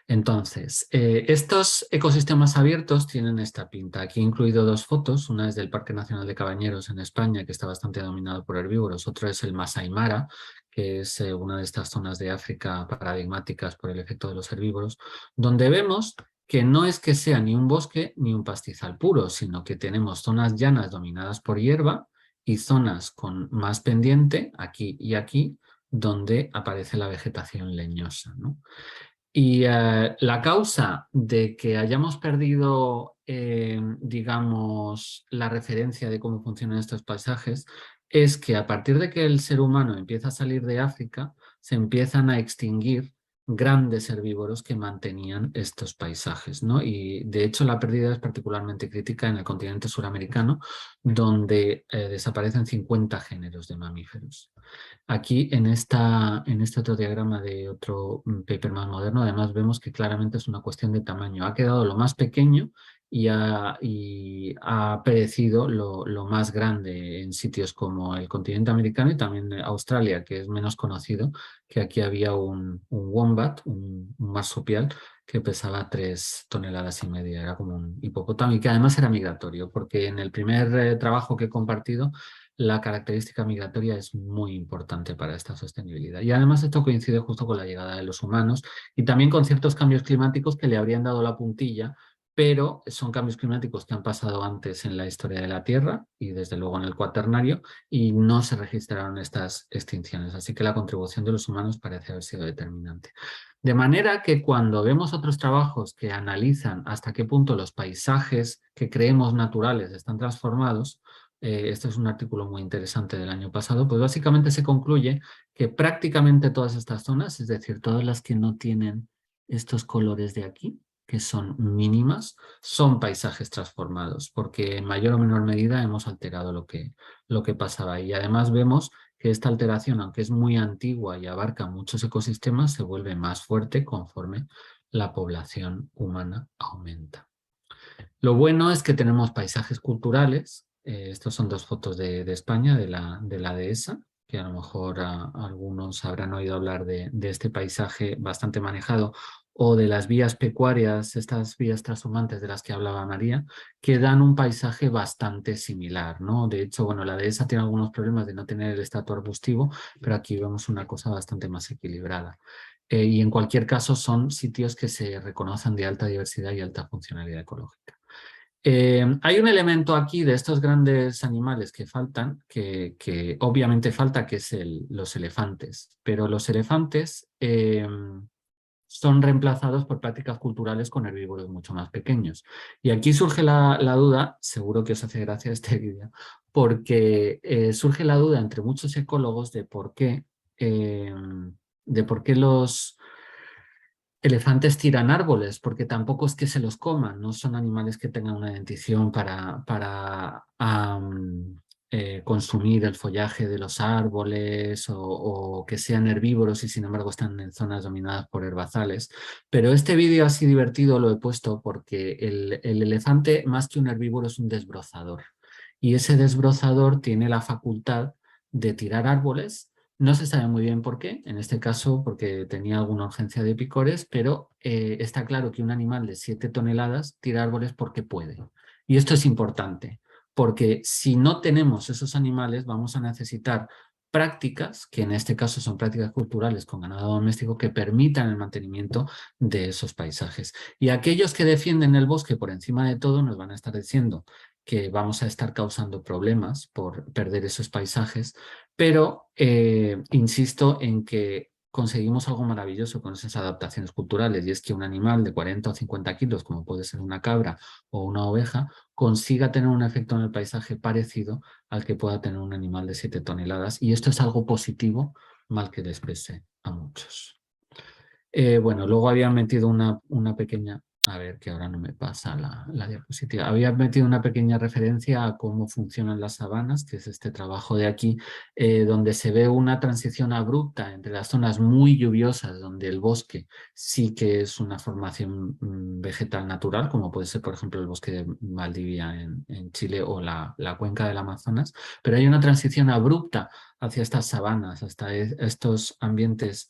Entonces, estos ecosistemas abiertos tienen esta pinta. Aquí he incluido dos fotos, una es del Parque Nacional de Cabañeros en España, que está bastante dominado por herbívoros, otro es el Masai Mara, que es una de estas zonas de África paradigmáticas por el efecto de los herbívoros, donde vemos que no es que sea ni un bosque ni un pastizal puro, sino que tenemos zonas llanas dominadas por hierba y zonas con más pendiente, aquí y aquí, donde aparece la vegetación leñosa, ¿no? Y la causa de que hayamos perdido, digamos, la referencia de cómo funcionan estos paisajes es que a partir de que el ser humano empieza a salir de África, se empiezan a extinguir grandes herbívoros que mantenían estos paisajes, ¿no? Y de hecho la pérdida es particularmente crítica en el continente suramericano, donde desaparecen 50 géneros de mamíferos. Aquí en este otro diagrama de otro paper más moderno, además vemos que claramente es una cuestión de tamaño. Ha quedado lo más pequeño y ha perecido lo más grande en sitios como el continente americano y también Australia, que es menos conocido, que aquí había un wombat, un marsupial, que pesaba 3,5 toneladas, era como un hipopótamo y que además era migratorio, porque en el primer trabajo que he compartido, la característica migratoria es muy importante para esta sostenibilidad. Y además esto coincide justo con la llegada de los humanos y también con ciertos cambios climáticos que le habrían dado la puntilla, pero son cambios climáticos que han pasado antes en la historia de la Tierra y desde luego en el Cuaternario y no se registraron estas extinciones. Así que la contribución de los humanos parece haber sido determinante. De manera que cuando vemos otros trabajos que analizan hasta qué punto los paisajes que creemos naturales están transformados, este es un artículo muy interesante del año pasado, pues básicamente se concluye que prácticamente todas estas zonas, es decir, todas las que no tienen estos colores de aquí, que son mínimas, son paisajes transformados, porque en mayor o menor medida hemos alterado lo que pasaba. Y además vemos que esta alteración, aunque es muy antigua y abarca muchos ecosistemas, se vuelve más fuerte conforme la población humana aumenta. Lo bueno es que tenemos paisajes culturales. Estos son dos fotos de España, de la dehesa, que a lo mejor algunos habrán oído hablar de este paisaje bastante manejado, o de las vías pecuarias, estas vías trashumantes de las que hablaba María, que dan un paisaje bastante similar, ¿no? De hecho, bueno, la dehesa tiene algunos problemas de no tener el estatus arbustivo, pero aquí vemos una cosa bastante más equilibrada. Y en cualquier caso son sitios que se reconocen de alta diversidad y alta funcionalidad ecológica. Hay un elemento aquí de estos grandes animales que faltan, que obviamente falta, que es los elefantes, pero los elefantes son reemplazados por prácticas culturales con herbívoros mucho más pequeños. Y aquí surge la duda, seguro que os hace gracia este vídeo, porque surge la duda entre muchos ecólogos de por qué los elefantes tiran árboles, porque tampoco es que se los coman, no son animales que tengan una dentición para consumir el follaje de los árboles o que sean herbívoros y sin embargo están en zonas dominadas por herbazales. Pero este vídeo así divertido lo he puesto porque el elefante, más que un herbívoro, es un desbrozador. Y ese desbrozador tiene la facultad de tirar árboles. No se sabe muy bien por qué, en este caso porque tenía alguna urgencia de picores, pero está claro que un animal de 7 toneladas tira árboles porque puede. Y esto es importante, porque si no tenemos esos animales vamos a necesitar prácticas, que en este caso son prácticas culturales con ganado doméstico, que permitan el mantenimiento de esos paisajes. Y aquellos que defienden el bosque por encima de todo nos van a estar diciendo que vamos a estar causando problemas por perder esos paisajes, pero insisto en que conseguimos algo maravilloso con esas adaptaciones culturales, y es que un animal de 40 o 50 kilos, como puede ser una cabra o una oveja, consiga tener un efecto en el paisaje parecido al que pueda tener un animal de 7 toneladas, y esto es algo positivo, mal que les pese a muchos. Bueno, luego habían metido una pequeña... A ver, que ahora no me pasa la diapositiva. Había metido una pequeña referencia a cómo funcionan las sabanas, que es este trabajo de aquí, donde se ve una transición abrupta entre las zonas muy lluviosas, donde el bosque sí que es una formación vegetal natural, como puede ser, por ejemplo, el bosque de Valdivia en Chile o la cuenca del Amazonas, pero hay una transición abrupta hacia estas sabanas, hasta estos ambientes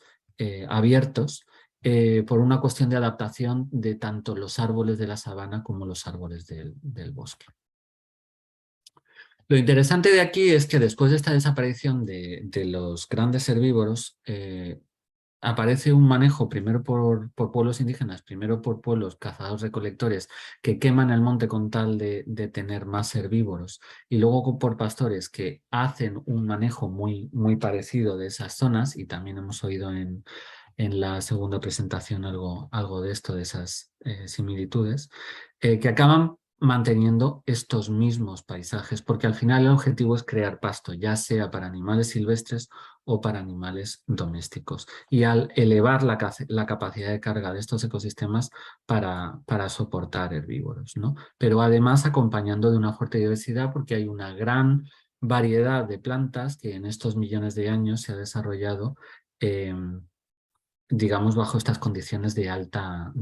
abiertos, por una cuestión de adaptación de tanto los árboles de la sabana como los árboles del bosque. Lo interesante de aquí es que después de esta desaparición de los grandes herbívoros, aparece un manejo primero por pueblos indígenas, primero por pueblos cazadores-recolectores que queman el monte con tal de tener más herbívoros, y luego por pastores que hacen un manejo muy, muy parecido de esas zonas, y también hemos oído en la segunda presentación algo de esto, de esas similitudes, que acaban manteniendo estos mismos paisajes, porque al final el objetivo es crear pasto, ya sea para animales silvestres o para animales domésticos. Y al elevar la capacidad de carga de estos ecosistemas para soportar herbívoros, ¿no? Pero además acompañando de una fuerte diversidad, porque hay una gran variedad de plantas que en estos millones de años se ha desarrollado digamos, bajo estas condiciones de alta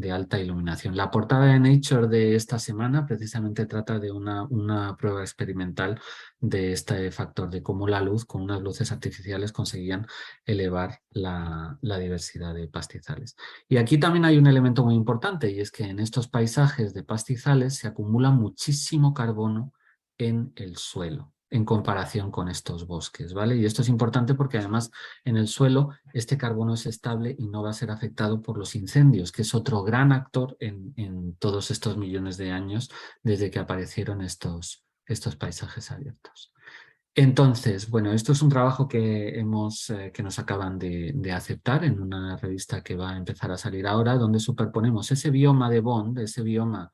iluminación. La portada de Nature de esta semana precisamente trata de una prueba experimental de este factor, de cómo la luz, con unas luces artificiales, conseguían elevar la diversidad de pastizales. Y aquí también hay un elemento muy importante, y es que en estos paisajes de pastizales se acumula muchísimo carbono en el suelo, en comparación con estos bosques, ¿vale? Y esto es importante porque además en el suelo este carbono es estable y no va a ser afectado por los incendios, que es otro gran actor en todos estos millones de años desde que aparecieron estos paisajes abiertos. Entonces, bueno, esto es un trabajo que nos acaban de aceptar en una revista que va a empezar a salir ahora, donde superponemos ese bioma de Bond, ese bioma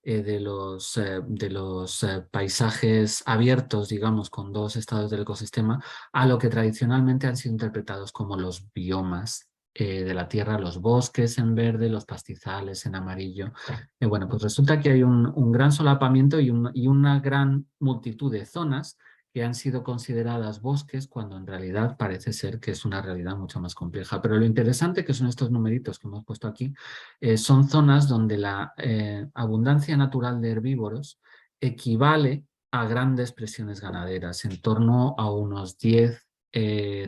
de los paisajes abiertos, digamos, con dos estados del ecosistema, a lo que tradicionalmente han sido interpretados como los biomas de la Tierra, los bosques en verde, los pastizales en amarillo. Bueno, pues resulta que hay un gran solapamiento y una gran multitud de zonas que han sido consideradas bosques cuando en realidad parece ser que es una realidad mucho más compleja. Pero lo interesante que son estos numeritos que hemos puesto aquí, son zonas donde la abundancia natural de herbívoros equivale a grandes presiones ganaderas, en torno a unos 10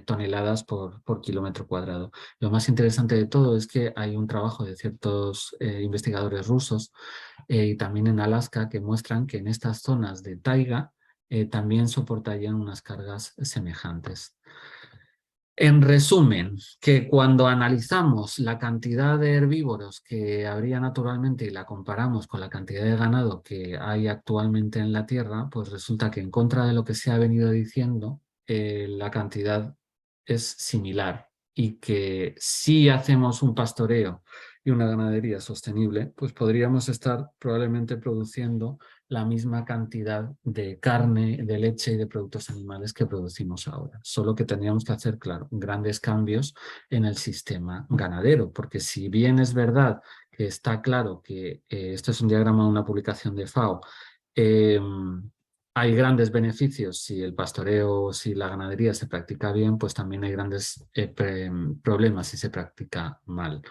toneladas por kilómetro cuadrado. Lo más interesante de todo es que hay un trabajo de ciertos investigadores rusos y también en Alaska que muestran que en estas zonas de taiga también soportarían unas cargas semejantes. En resumen, que cuando analizamos la cantidad de herbívoros que habría naturalmente y la comparamos con la cantidad de ganado que hay actualmente en la Tierra, pues resulta que en contra de lo que se ha venido diciendo, la cantidad es similar y que si hacemos un pastoreo y una ganadería sostenible, pues podríamos estar probablemente produciendo la misma cantidad de carne, de leche y de productos animales que producimos ahora. Solo que tendríamos que hacer, claro, grandes cambios en el sistema ganadero, porque si bien es verdad que está claro que esto es un diagrama de una publicación de FAO, hay grandes beneficios si el pastoreo, si la ganadería se practica bien, pues también hay grandes problemas si se practica mal.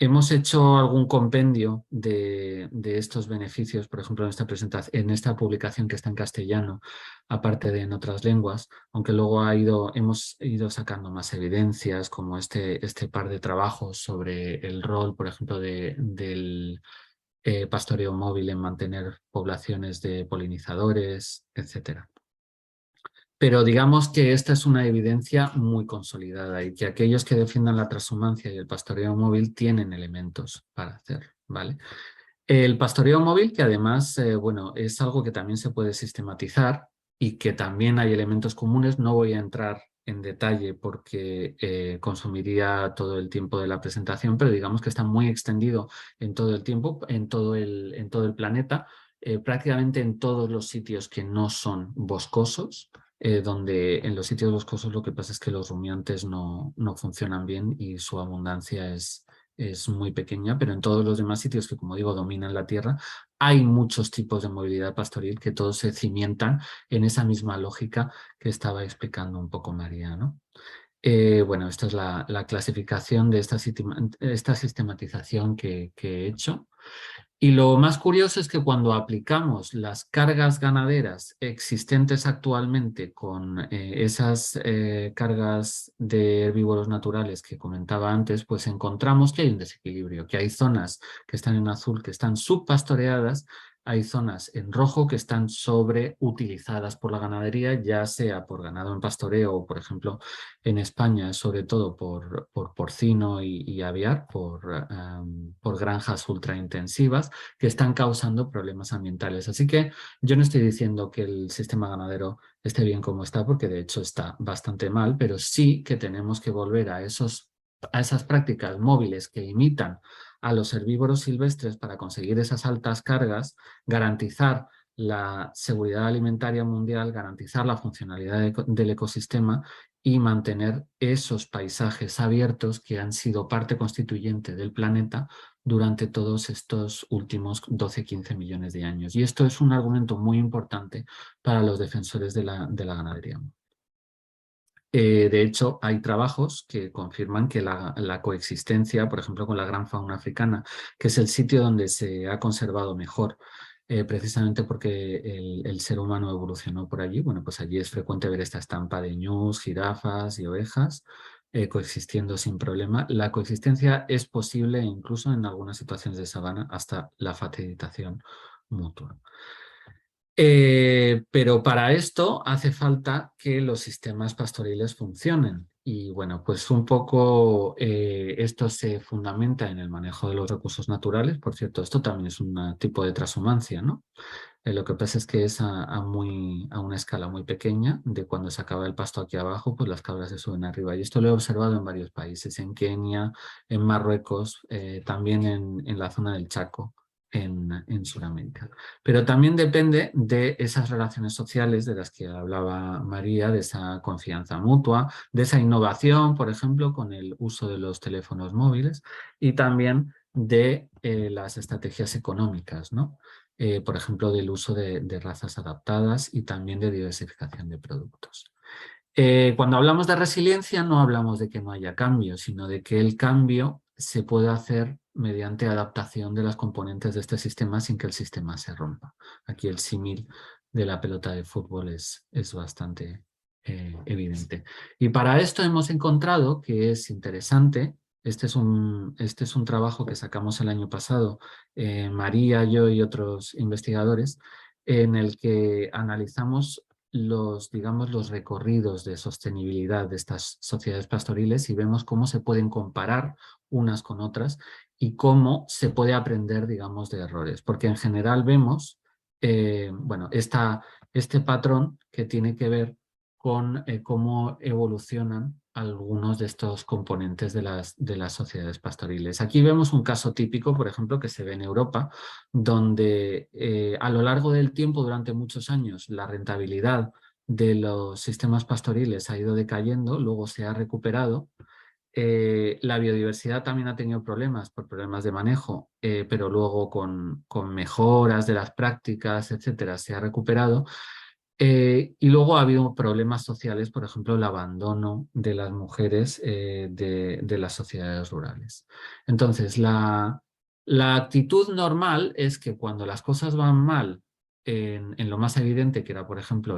Hemos hecho algún compendio de estos beneficios, por ejemplo, en esta publicación que está en castellano, aparte de en otras lenguas, aunque luego hemos ido sacando más evidencias, como este par de trabajos sobre el rol, por ejemplo, del pastoreo móvil en mantener poblaciones de polinizadores, etcétera. Pero digamos que esta es una evidencia muy consolidada y que aquellos que defiendan la transhumancia y el pastoreo móvil tienen elementos para hacerlo, ¿vale? El pastoreo móvil, que además, bueno, es algo que también se puede sistematizar y que también hay elementos comunes. No voy a entrar en detalle porque consumiría todo el tiempo de la presentación, pero digamos que está muy extendido en todo el tiempo, en todo el planeta, prácticamente en todos los sitios que no son boscosos, donde en los sitios boscosos lo que pasa es que los rumiantes no funcionan bien y su abundancia es muy pequeña, pero en todos los demás sitios que, como digo, dominan la tierra, hay muchos tipos de movilidad pastoril que todos se cimientan en esa misma lógica que estaba explicando un poco María, ¿no? Bueno, esta es la clasificación de esta sistematización que he hecho. Y lo más curioso es que cuando aplicamos las cargas ganaderas existentes actualmente con esas cargas de herbívoros naturales que comentaba antes, pues encontramos que hay un desequilibrio, que hay zonas que están en azul que están subpastoreadas, hay zonas en rojo que están sobreutilizadas por la ganadería, ya sea por ganado en pastoreo o, por ejemplo, en España, sobre todo por porcino y aviar, por granjas ultraintensivas que están causando problemas ambientales. Así que yo no estoy diciendo que el sistema ganadero esté bien como está, porque de hecho está bastante mal, pero sí que tenemos que volver a esas prácticas móviles que imitan a los herbívoros silvestres para conseguir esas altas cargas, garantizar la seguridad alimentaria mundial, garantizar la funcionalidad del ecosistema y mantener esos paisajes abiertos que han sido parte constituyente del planeta durante todos estos últimos 12-15 millones de años. Y esto es un argumento muy importante para los defensores de la ganadería. De hecho, hay trabajos que confirman que la coexistencia, por ejemplo, con la gran fauna africana, que es el sitio donde se ha conservado mejor, precisamente porque el ser humano evolucionó por allí, bueno, pues allí es frecuente ver esta estampa de ñus, jirafas y ovejas coexistiendo sin problema. La coexistencia es posible incluso en algunas situaciones de sabana hasta la facilitación mutua. Pero para esto hace falta que los sistemas pastoriles funcionen. Y bueno, pues un poco esto se fundamenta en el manejo de los recursos naturales. Por cierto, esto también es un tipo de transhumancia, ¿no? Lo que pasa es que es a una escala muy pequeña. De cuando se acaba el pasto aquí abajo, pues las cabras se suben arriba. Y esto lo he observado en varios países, en Kenia, en Marruecos, también en la zona del Chaco, en Sudamérica. Pero también depende de esas relaciones sociales de las que hablaba María, de esa confianza mutua, de esa innovación, por ejemplo, con el uso de los teléfonos móviles y también de las estrategias económicas, ¿no? Por ejemplo, del uso de razas adaptadas y también de diversificación de productos. Cuando hablamos de resiliencia no hablamos de que no haya cambio, sino de que el cambio se puede hacer mediante adaptación de las componentes de este sistema sin que el sistema se rompa. Aquí el símil de la pelota de fútbol es bastante evidente. Y para esto hemos encontrado que es interesante. Este es un trabajo que sacamos el año pasado, María, yo y otros investigadores, en el que analizamos digamos, los recorridos de sostenibilidad de estas sociedades pastoriles y vemos cómo se pueden comparar unas con otras y cómo se puede aprender, digamos, de errores. Porque en general vemos, bueno, este patrón que tiene que ver con cómo evolucionan algunos de estos componentes de las sociedades pastoriles. Aquí vemos un caso típico, por ejemplo, que se ve en Europa, donde a lo largo del tiempo, durante muchos años, la rentabilidad de los sistemas pastoriles ha ido decayendo, luego se ha recuperado. La biodiversidad también ha tenido problemas por problemas de manejo, pero luego con mejoras de las prácticas, etcétera, se ha recuperado. Y luego ha habido problemas sociales, por ejemplo, el abandono de las mujeres de las sociedades rurales. Entonces, la actitud normal es que cuando las cosas van mal, en lo más evidente, que era, por ejemplo,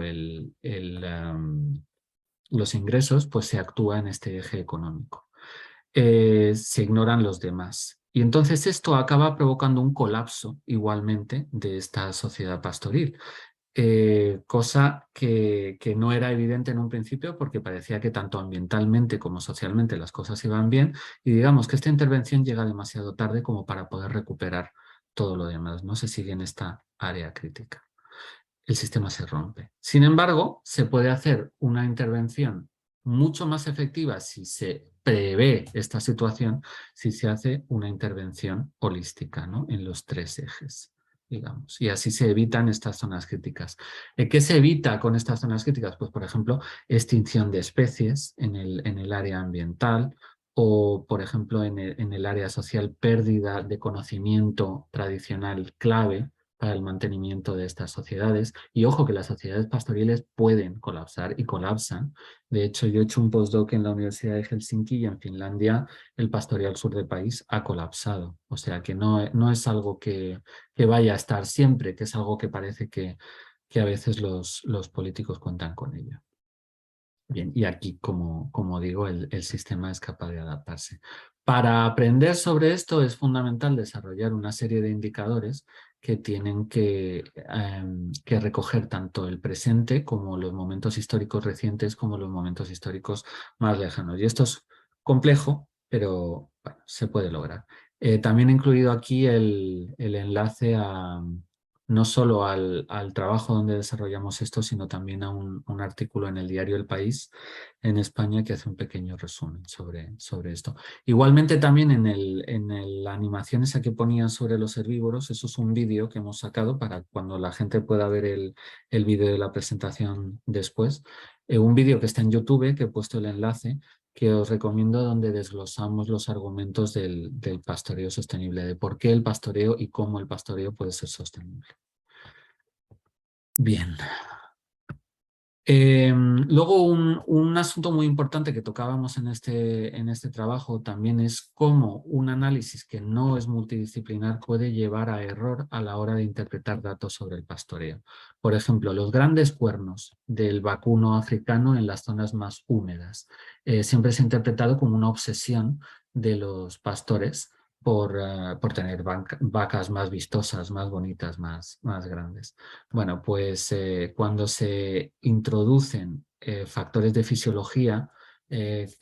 los ingresos, pues se actúa en este eje económico. Se ignoran los demás. Y entonces esto acaba provocando un colapso igualmente de esta sociedad pastoril. Cosa que no era evidente en un principio porque parecía que tanto ambientalmente como socialmente las cosas iban bien y digamos que esta intervención llega demasiado tarde como para poder recuperar todo lo demás, no se sigue en esta área crítica. El sistema se rompe. Sin embargo, se puede hacer una intervención mucho más efectiva si se prevé esta situación, si se hace una intervención holística, ¿no? En los tres ejes, digamos, y así se evitan estas zonas críticas. ¿Qué se evita con estas zonas críticas? Pues, por ejemplo, extinción de especies en el área ambiental o, por ejemplo, en el área social, pérdida de conocimiento tradicional clave para el mantenimiento de estas sociedades. Y ojo que las sociedades pastoriles pueden colapsar y colapsan. De hecho, yo he hecho un postdoc en la Universidad de Helsinki y en Finlandia el pastoreo al sur del país ha colapsado. O sea que no es algo que vaya a estar siempre, que es algo que parece que a veces los políticos cuentan con ello. Bien, y aquí, como digo, el sistema es capaz de adaptarse. Para aprender sobre esto es fundamental desarrollar una serie de indicadores que tienen que recoger tanto el presente como los momentos históricos recientes como los momentos históricos más lejanos. Y esto es complejo, pero bueno, se puede lograr. También he incluido aquí el enlace a no solo al trabajo donde desarrollamos esto, sino también a un artículo en el diario El País en España que hace un pequeño resumen sobre esto. Igualmente también en la animación esa que ponía sobre los herbívoros, eso es un vídeo que hemos sacado para cuando la gente pueda ver el vídeo de la presentación después. Un vídeo que está en YouTube, que he puesto el enlace, que os recomiendo, donde desglosamos los argumentos del pastoreo sostenible, de por qué el pastoreo y cómo el pastoreo puede ser sostenible. Bien. Luego un asunto muy importante que tocábamos en este trabajo también es cómo un análisis que no es multidisciplinar puede llevar a error a la hora de interpretar datos sobre el pastoreo. Por ejemplo, los grandes cuernos del vacuno africano en las zonas más húmedas. Siempre se ha interpretado como una obsesión de los pastores por tener vacas más vistosas, más bonitas, más grandes. Bueno, pues cuando se introducen factores de fisiología de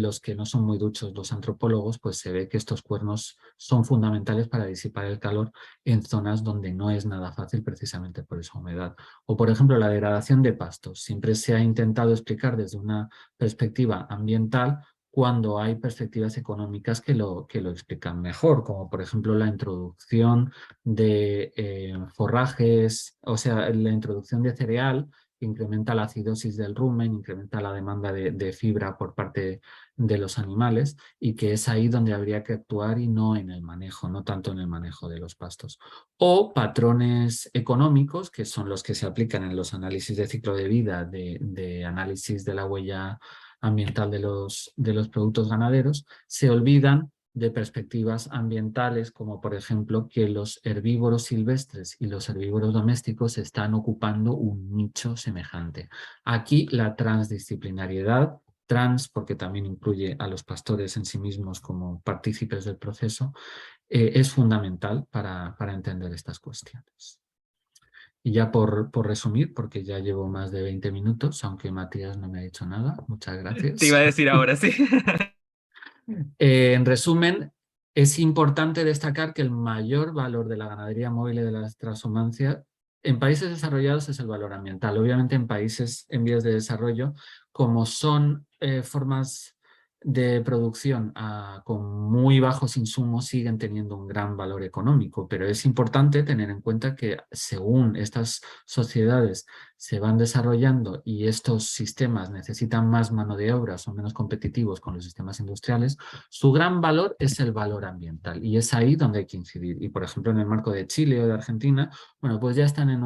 los que no son muy duchos los antropólogos, pues se ve que estos cuernos son fundamentales para disipar el calor en zonas donde no es nada fácil precisamente por esa humedad. O por ejemplo la degradación de pastos. Siempre se ha intentado explicar desde una perspectiva ambiental cuando hay perspectivas económicas que lo explican mejor, como por ejemplo la introducción de forrajes, o sea, la introducción de cereal que incrementa la acidosis del rumen, incrementa la demanda de fibra por parte de los animales, y que es ahí donde habría que actuar y no en el manejo, no tanto en el manejo de los pastos. O patrones económicos, que son los que se aplican en los análisis de ciclo de vida, de análisis de la huella ambiental de los productos ganaderos, se olvidan de perspectivas ambientales, como por ejemplo que los herbívoros silvestres y los herbívoros domésticos están ocupando un nicho semejante. Aquí la transdisciplinariedad, porque también incluye a los pastores en sí mismos como partícipes del proceso, es fundamental para entender estas cuestiones. Y ya por resumir, porque ya llevo más de 20 minutos, aunque Matías no me ha dicho nada, muchas gracias. Te iba a decir ahora, sí. En resumen, es importante destacar que el mayor valor de la ganadería móvil y de la transhumancia en países desarrollados es el valor ambiental. Obviamente en países en vías de desarrollo, como son formas de producción con muy bajos insumos, siguen teniendo un gran valor económico, pero es importante tener en cuenta que según estas sociedades se van desarrollando y estos sistemas necesitan más mano de obra, son menos competitivos con los sistemas industriales, su gran valor es el valor ambiental, y es ahí donde hay que incidir. Y por ejemplo en el marco de Chile o de Argentina, bueno, pues ya están en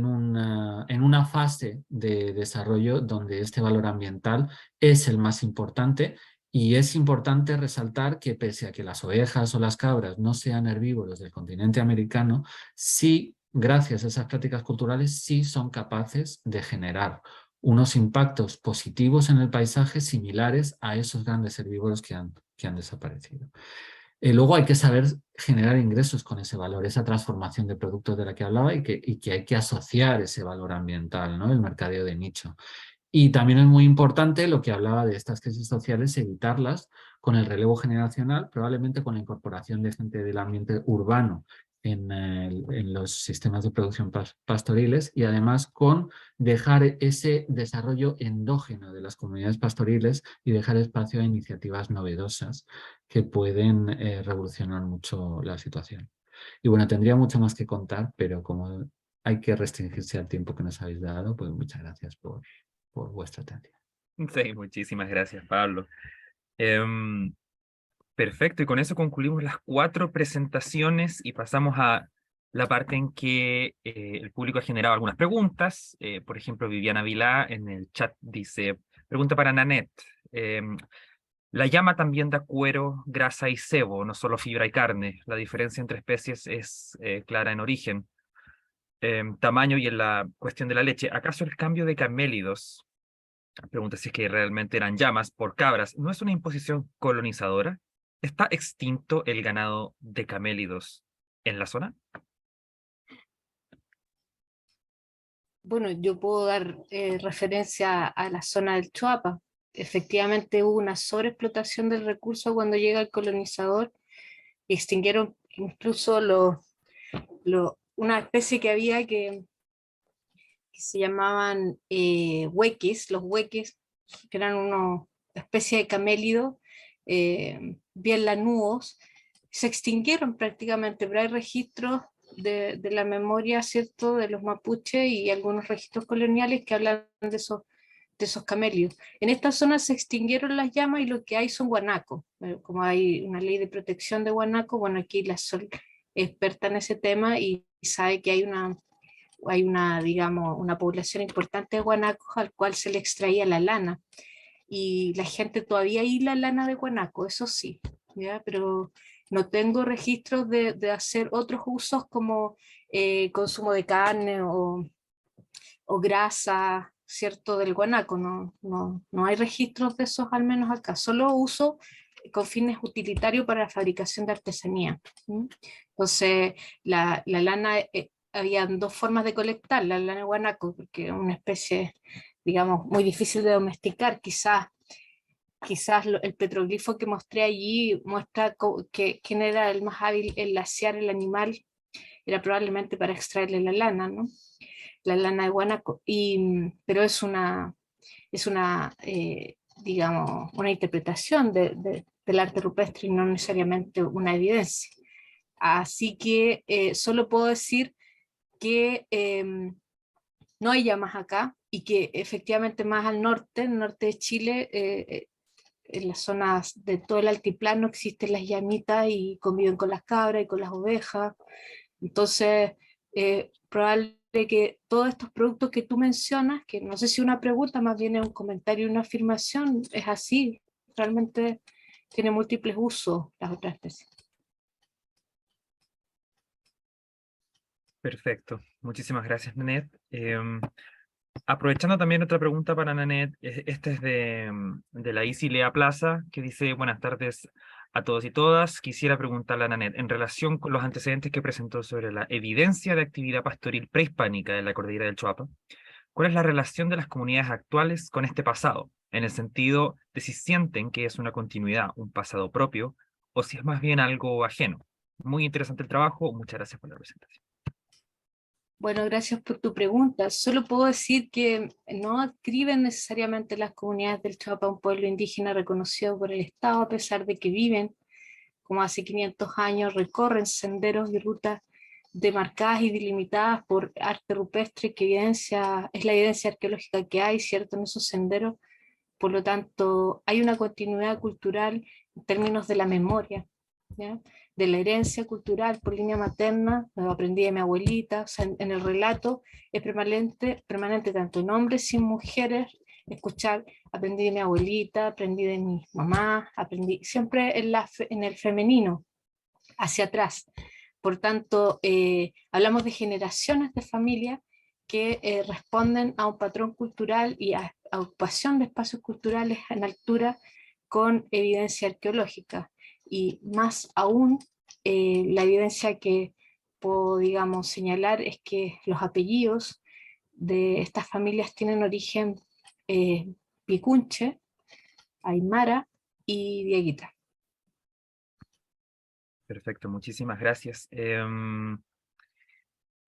una fase de desarrollo donde este valor ambiental es el más importante. Y es importante resaltar que pese a que las ovejas o las cabras no sean herbívoros del continente americano, sí, gracias a esas prácticas culturales, sí son capaces de generar unos impactos positivos en el paisaje similares a esos grandes herbívoros que han desaparecido. Luego hay que saber generar ingresos con ese valor, esa transformación de productos de la que hablaba, y que hay que asociar ese valor ambiental, ¿no? El mercadeo de nicho. Y también es muy importante lo que hablaba de estas crisis sociales, evitarlas con el relevo generacional, probablemente con la incorporación de gente del ambiente urbano en los sistemas de producción pastoriles, y además con dejar ese desarrollo endógeno de las comunidades pastoriles y dejar espacio a iniciativas novedosas que pueden revolucionar mucho la situación. Y bueno, tendría mucho más que contar, pero como hay que restringirse al tiempo que nos habéis dado, pues muchas gracias por vuestra atención. Sí, muchísimas gracias, Pablo. Perfecto, y con eso concluimos las 4 presentaciones y pasamos a la parte en que el público ha generado algunas preguntas. Por ejemplo, Viviana Vilá en el chat dice, pregunta para Nanette. La llama también da cuero, grasa y sebo, no solo fibra y carne. La diferencia entre especies es clara en origen, tamaño y en la cuestión de la leche. ¿Acaso el cambio de camélidos, pregunta si es que realmente eran llamas, por cabras, no es una imposición colonizadora? ¿Está extinto el ganado de camélidos en la zona? Bueno, yo puedo dar referencia a la zona del Choapa. Efectivamente hubo una sobreexplotación del recurso cuando llega el colonizador y extinguieron incluso una especie que había que se llamaban hueques, los hueques, que eran una especie de camélido, bien lanudos, se extinguieron prácticamente, pero hay registros de la memoria, ¿cierto?, de los mapuches y algunos registros coloniales que hablan de esos camélidos. En esta zona se extinguieron las llamas y lo que hay son guanacos. Como hay una ley de protección de guanacos, bueno, aquí la Sol es experta en ese tema y sabe que hay una, digamos, una población importante de guanacos al cual se le extraía la lana. Y la gente todavía hila lana de guanaco, eso sí, ¿ya? Pero no tengo registros de hacer otros usos como consumo de carne o grasa, ¿cierto?, del guanaco. No hay registros de esos, al menos acá. Solo uso con fines utilitarios para la fabricación de artesanía. ¿Mm? Entonces, la lana, habían dos formas de colectar la lana de guanaco, porque es una especie, digamos, muy difícil de domesticar. Quizás el petroglifo que mostré allí muestra que quién era el más hábil en laciar el animal, era probablemente para extraerle la lana, ¿no? La lana de guanaco, pero es una digamos, una interpretación del arte rupestre y no necesariamente una evidencia. Así que solo puedo decir que no hay llamas acá y que efectivamente más al norte, en el norte de Chile, en las zonas de todo el altiplano existen las llamitas y conviven con las cabras y con las ovejas. Entonces, probable que todos estos productos que tú mencionas, que no sé si una pregunta, más bien es un comentario y una afirmación, es así, realmente tiene múltiples usos las otras especies. Perfecto, muchísimas gracias, Nanette. Aprovechando también otra pregunta para Nanette, esta es de la Isi Lea Plaza, que dice: buenas tardes a todos y todas. Quisiera preguntarle a Nanette, en relación con los antecedentes que presentó sobre la evidencia de actividad pastoril prehispánica en la cordillera del Choapa, ¿cuál es la relación de las comunidades actuales con este pasado? En el sentido de si sienten que es una continuidad, un pasado propio, o si es más bien algo ajeno. Muy interesante el trabajo, muchas gracias por la presentación. Bueno, gracias por tu pregunta. Solo puedo decir que no adscriben necesariamente las comunidades del Choapa a un pueblo indígena reconocido por el Estado, a pesar de que viven, como hace 500 años, recorren senderos y rutas demarcadas y delimitadas por arte rupestre, que es la evidencia arqueológica que hay, ¿cierto?, en esos senderos. Por lo tanto, hay una continuidad cultural en términos de la memoria, ¿ya?, de la herencia cultural por línea materna. Lo aprendí de mi abuelita. O sea, en el relato es permanente tanto en hombres y mujeres. Escuchar, aprendí de mi abuelita, aprendí de mi mamá, aprendí siempre en el femenino, hacia atrás. Por tanto, hablamos de generaciones de familias que responden a un patrón cultural y a ocupación de espacios culturales en altura con evidencia arqueológica. Y más aún, la evidencia que puedo, digamos, señalar es que los apellidos de estas familias tienen origen picunche, aymara y dieguita. Perfecto, muchísimas gracias.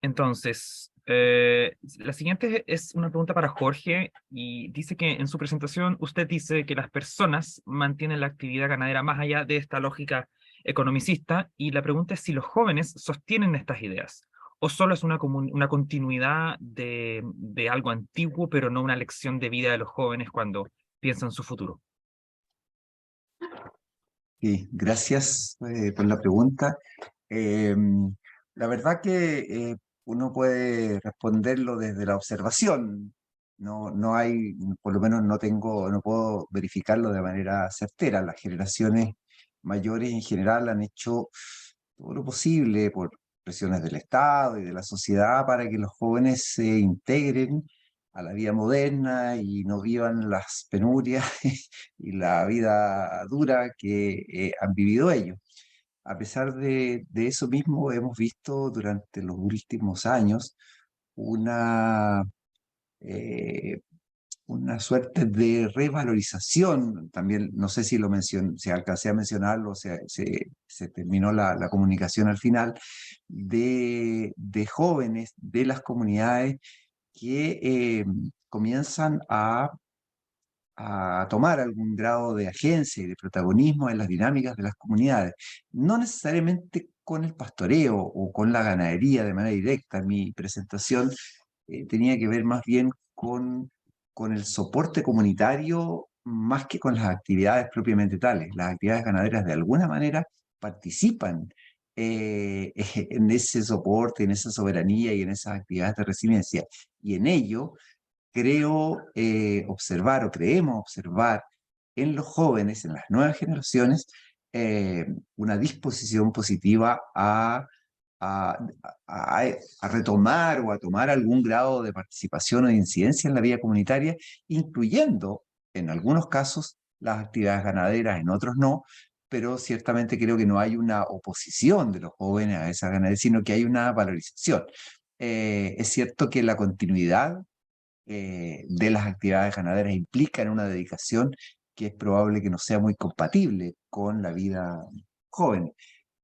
Entonces, la siguiente es una pregunta para Jorge, y dice que en su presentación usted dice que las personas mantienen la actividad ganadera más allá de esta lógica economicista, y la pregunta es si los jóvenes sostienen estas ideas, o solo es una continuidad de algo antiguo, pero no una lección de vida de los jóvenes cuando piensan su futuro. Sí, gracias por la pregunta. La verdad que uno puede responderlo desde la observación. No hay, por lo menos no puedo verificarlo de manera certera. Las generaciones mayores en general han hecho todo lo posible por presiones del Estado y de la sociedad para que los jóvenes se integren a la vida moderna y no vivan las penurias y la vida dura que han vivido ellos. A pesar de eso mismo, hemos visto durante los últimos años una, eh, una suerte de revalorización, también no sé si lo si alcancé a mencionarlo, se terminó la comunicación al final, de jóvenes de las comunidades que comienzan a tomar algún grado de agencia y de protagonismo en las dinámicas de las comunidades, no necesariamente con el pastoreo o con la ganadería de manera directa. Mi presentación tenía que ver más bien con el soporte comunitario más que con las actividades propiamente tales. Las actividades ganaderas de alguna manera participan en ese soporte, en esa soberanía y en esas actividades de resiliencia. Y en ello creo observar o creemos observar en los jóvenes, en las nuevas generaciones, una disposición positiva a, a retomar o a tomar algún grado de participación o de incidencia en la vida comunitaria, incluyendo en algunos casos las actividades ganaderas, en otros no, pero ciertamente creo que no hay una oposición de los jóvenes a esa ganadería, sino que hay una valorización. Es cierto que la continuidad de las actividades ganaderas implica en una dedicación que es probable que no sea muy compatible con la vida joven,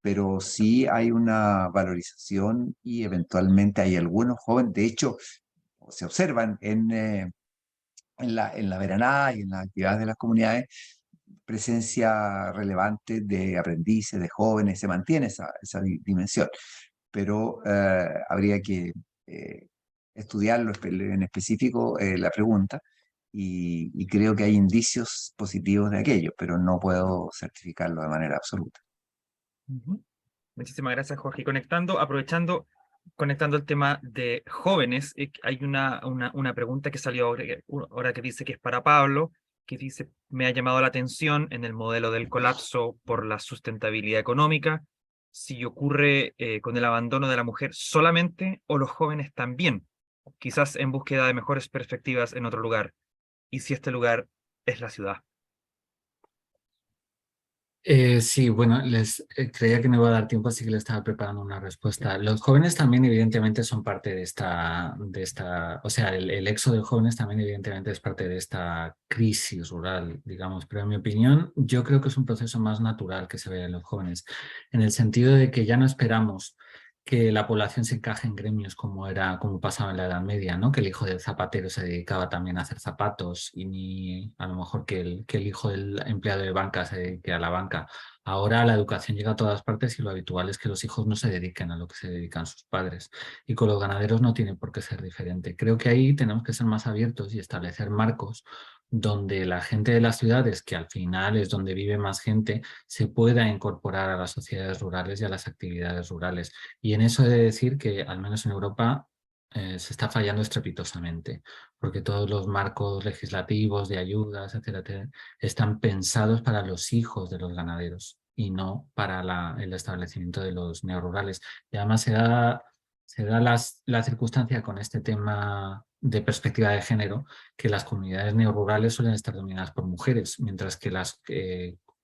pero sí hay una valorización y eventualmente hay algunos jóvenes, de hecho, se observan en la veranada y en las actividades de las comunidades, presencia relevante de aprendices, de jóvenes, se mantiene esa dimensión, pero habría que estudiarlo en específico la pregunta y creo que hay indicios positivos de aquello, pero no puedo certificarlo de manera absoluta. Muchísimas gracias, Jorge. Y conectando el tema de jóvenes, hay una pregunta que salió ahora que dice que es para Pablo, que dice, me ha llamado la atención en el modelo del colapso por la sustentabilidad económica, si ocurre con el abandono de la mujer solamente o los jóvenes también, quizás en búsqueda de mejores perspectivas en otro lugar, y si este lugar es la ciudad. Sí, bueno, creía que no iba a dar tiempo, así que le estaba preparando una respuesta. Los jóvenes también evidentemente son parte de esta, o sea, el éxodo de jóvenes también evidentemente es parte de esta crisis rural, digamos, pero en mi opinión yo creo que es un proceso más natural que se ve en los jóvenes, en el sentido de que ya no esperamos que la población se encaje en gremios como pasaba en la Edad Media, ¿no? Que el hijo del zapatero se dedicaba también a hacer zapatos y ni a lo mejor que el hijo del empleado de banca se dedique a la banca. Ahora la educación llega a todas partes y lo habitual es que los hijos no se dediquen a lo que se dedican sus padres. Y con los ganaderos no tiene por qué ser diferente. Creo que ahí tenemos que ser más abiertos y establecer marcos donde la gente de las ciudades, que al final es donde vive más gente, se pueda incorporar a las sociedades rurales y a las actividades rurales. Y en eso he de decir que, al menos en Europa, se está fallando estrepitosamente, porque todos los marcos legislativos de ayudas, etcétera, están pensados para los hijos de los ganaderos y no para el establecimiento de los neorurales. Y además se da la circunstancia con este tema de perspectiva de género, que las comunidades neorurales suelen estar dominadas por mujeres, mientras que las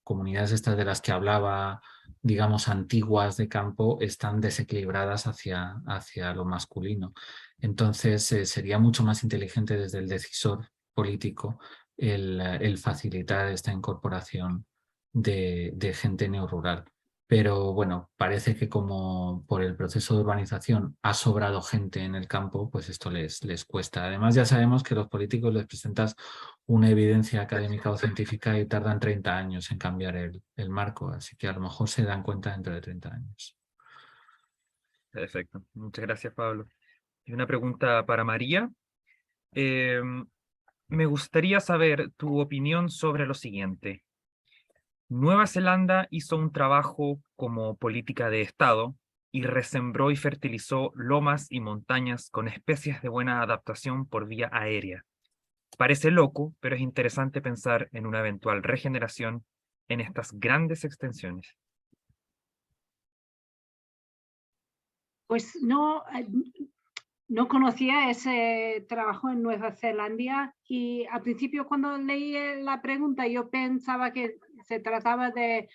comunidades estas de las que hablaba, digamos, antiguas de campo, están desequilibradas hacia lo masculino. Entonces, sería mucho más inteligente desde el decisor político el facilitar esta incorporación de gente neorural. Pero bueno, parece que como por el proceso de urbanización ha sobrado gente en el campo, pues esto les cuesta. Además, ya sabemos que los políticos les presentas una evidencia académica o científica y tardan 30 años en cambiar el marco, así que a lo mejor se dan cuenta dentro de 30 años. Perfecto. Muchas gracias, Pablo. Y una pregunta para María. Me gustaría saber tu opinión sobre lo siguiente. Nueva Zelanda hizo un trabajo como política de Estado y resembró y fertilizó lomas y montañas con especies de buena adaptación por vía aérea. Parece loco, pero es interesante pensar en una eventual regeneración en estas grandes extensiones. Pues no conocía ese trabajo en Nueva Zelanda y al principio cuando leí la pregunta yo pensaba que se trataba de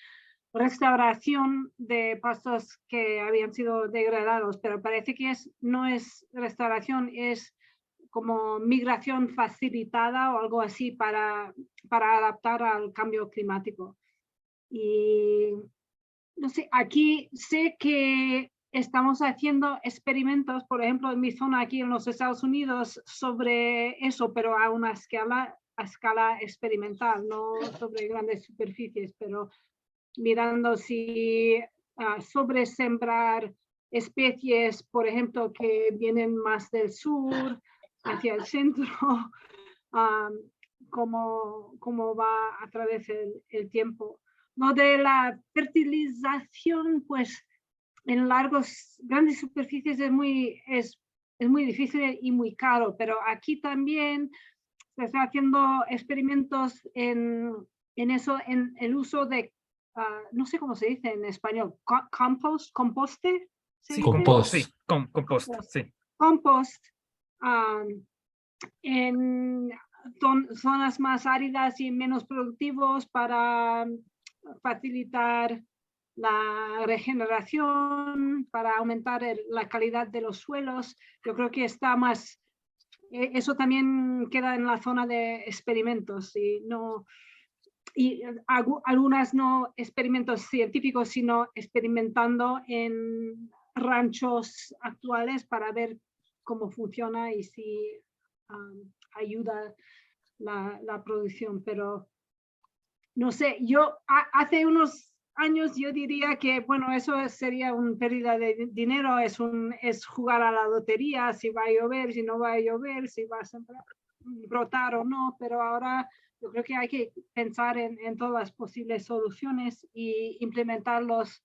restauración de pastos que habían sido degradados, pero parece que no es restauración, es como migración facilitada o algo así para adaptar al cambio climático. Y no sé, aquí sé que estamos haciendo experimentos, por ejemplo, en mi zona aquí en los Estados Unidos, sobre eso, pero a una escala experimental, no sobre grandes superficies, pero mirando si sobre sembrar especies, por ejemplo, que vienen más del sur hacia el centro, cómo va a través el tiempo. Lo de la fertilización, pues en grandes superficies es muy difícil y muy caro, pero aquí también se está haciendo experimentos en eso, en el uso de, no sé cómo se dice en español, composte. Sí, Compost. sí, compost, sí. Compost en zonas más áridas y menos productivos para facilitar la regeneración, para aumentar la calidad de los suelos. Yo creo que está más, eso también queda en la zona de experimentos y algunas no experimentos científicos, sino experimentando en ranchos actuales para ver cómo funciona y si ayuda la producción. Pero no sé, yo hace unos años yo diría que, bueno, eso sería una pérdida de dinero, es jugar a la lotería, si va a llover, si no va a llover, si va a brotar o no, pero ahora yo creo que hay que pensar en todas las posibles soluciones y implementarlos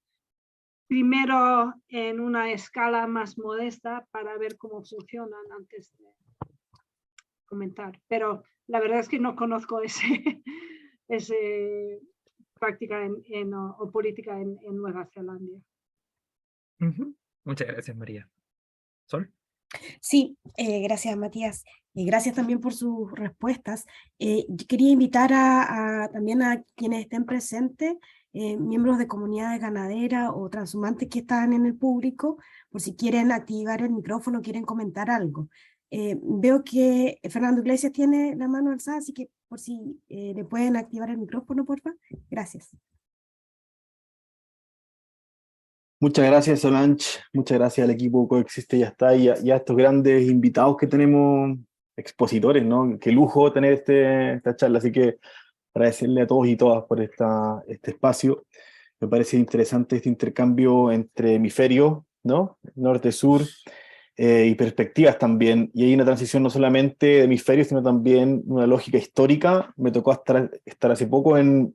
primero en una escala más modesta para ver cómo funcionan antes de comentar. Pero la verdad es que no conozco esa práctica o política en Nueva Zelanda. Muchas gracias, María. Sol. Sí, gracias Matías. Y gracias también por sus respuestas. Yo quería invitar también a quienes estén presentes, miembros de comunidades ganaderas o transhumantes que están en el público, por si quieren activar el micrófono, quieren comentar algo. Veo que Fernando Iglesias tiene la mano alzada, así que por si le pueden activar el micrófono, por favor. Gracias. Muchas gracias, Solange. Muchas gracias al equipo Coexiste Ya Está y a estos grandes invitados que tenemos, expositores, ¿no? Qué lujo tener esta charla. Así que agradecerle a todos y todas por este espacio. Me parece interesante este intercambio entre hemisferios, ¿no? Norte-sur, y perspectivas también. Y hay una transición no solamente de hemisferios, sino también una lógica histórica. Me tocó estar hace poco en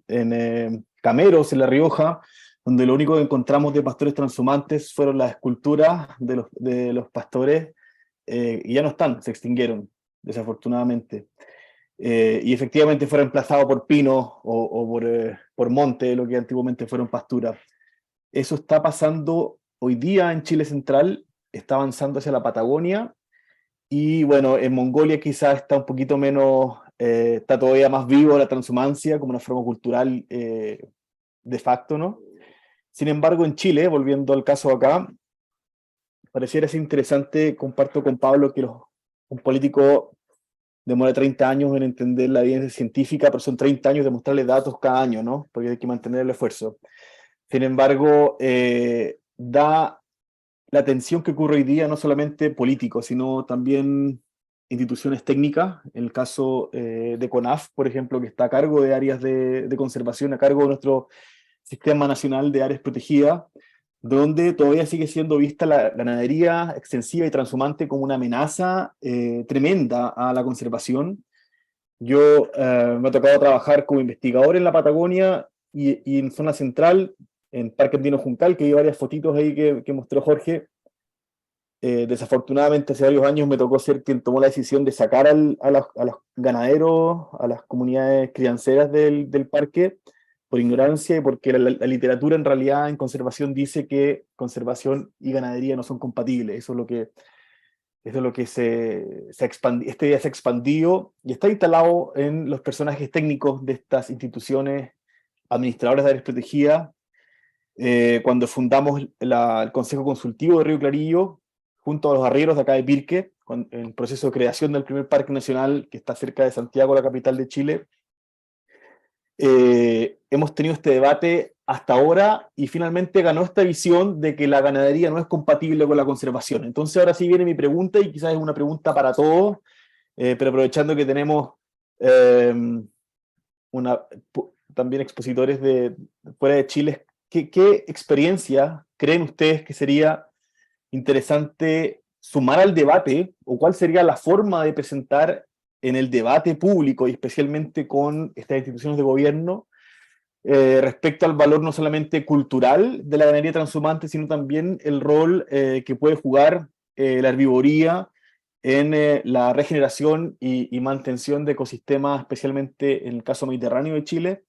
Cameros, en La Rioja, donde lo único que encontramos de pastores transhumantes fueron las esculturas de los pastores, y ya no están, se extinguieron, desafortunadamente. Y efectivamente fue reemplazado por pinos o por monte, lo que antiguamente fueron pasturas. Eso está pasando hoy día en Chile Central, está avanzando hacia la Patagonia, y bueno, en Mongolia quizás está un poquito menos, está todavía más vivo la transhumancia como una forma cultural de facto, ¿no? Sin embargo, en Chile, volviendo al caso acá, pareciera ser interesante, comparto con Pablo, que un político demora 30 años en entender la evidencia científica, pero son 30 años de mostrarle datos cada año, ¿no? Porque hay que mantener el esfuerzo. Sin embargo, da la tensión que ocurre hoy día, no solamente políticos, sino también instituciones técnicas, en el caso de CONAF, por ejemplo, que está a cargo de áreas de conservación, a cargo de nuestro Sistema Nacional de Áreas Protegidas, donde todavía sigue siendo vista la ganadería extensiva y transhumante como una amenaza tremenda a la conservación. Yo me ha tocado trabajar como investigador en la Patagonia y en zona central, en Parque Andino Juncal, que hay varias fotitos ahí que mostró Jorge. Desafortunadamente hace varios años me tocó ser quien tomó la decisión de sacar a los ganaderos, a las comunidades crianceras del parque, por ignorancia y porque la literatura en realidad en conservación dice que conservación y ganadería no son compatibles. Eso es lo que este día se ha expandido y está instalado en los personajes técnicos de estas instituciones administradoras de áreas protegidas. Cuando fundamos el Consejo Consultivo de Río Clarillo, junto a los arrieros de acá de Pirque, en proceso de creación del primer parque nacional que está cerca de Santiago, la capital de Chile. Hemos tenido este debate hasta ahora y finalmente ganó esta visión de que la ganadería no es compatible con la conservación. Entonces ahora sí viene mi pregunta, y quizás es una pregunta para todos, pero aprovechando que tenemos también expositores de fuera de Chile, ¿qué experiencia creen ustedes que sería interesante sumar al debate, o cuál sería la forma de presentar en el debate público y especialmente con estas instituciones de gobierno respecto al valor no solamente cultural de la ganadería transhumante, sino también el rol que puede jugar la herbivoría en la regeneración y mantención de ecosistemas, especialmente en el caso mediterráneo de Chile,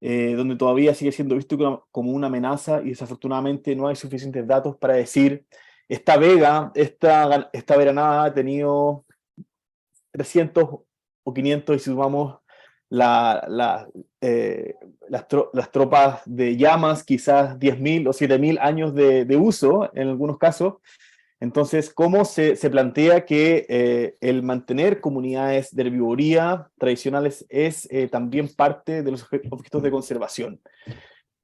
donde todavía sigue siendo visto como una amenaza, y desafortunadamente no hay suficientes datos para decir esta vega, esta veranada ha tenido 300 o 500, y si sumamos las tropas de llamas, quizás 10.000 o 7.000 años de uso en algunos casos. Entonces, ¿cómo se plantea que el mantener comunidades de herbivoría tradicionales es también parte de los objetos de conservación?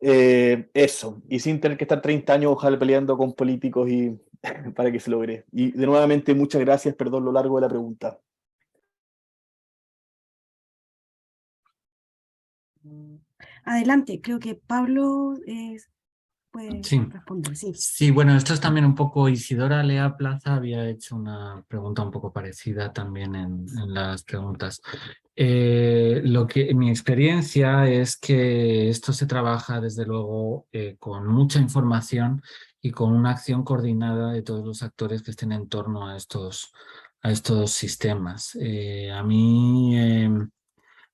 Eso, y sin tener que estar 30 años ojalá peleando con políticos y para que se logre. Y de nuevamente muchas gracias, perdón lo largo de la pregunta. Adelante, creo que Pablo puede Sí. responder. Sí. Sí, bueno, esto es también un poco, Isidora Lea Plaza había hecho una pregunta un poco parecida también en las preguntas. Mi experiencia es que esto se trabaja desde luego con mucha información y con una acción coordinada de todos los actores que estén en torno a estos sistemas.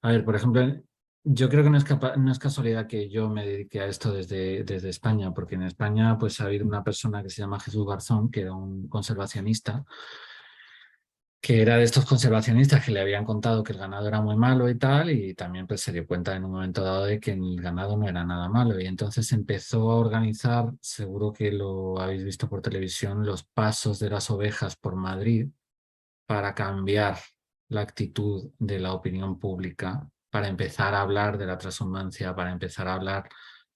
A ver, por ejemplo, yo creo que no es casualidad que yo me dedique a esto desde España, porque en España pues ha habido una persona que se llama Jesús Garzón, que era un conservacionista, que era de estos conservacionistas que le habían contado que el ganado era muy malo y tal, y también pues se dio cuenta en un momento dado de que el ganado no era nada malo, y entonces empezó a organizar, seguro que lo habéis visto por televisión, los pasos de las ovejas por Madrid para cambiar la actitud de la opinión pública, para empezar a hablar de la transhumancia, para empezar a hablar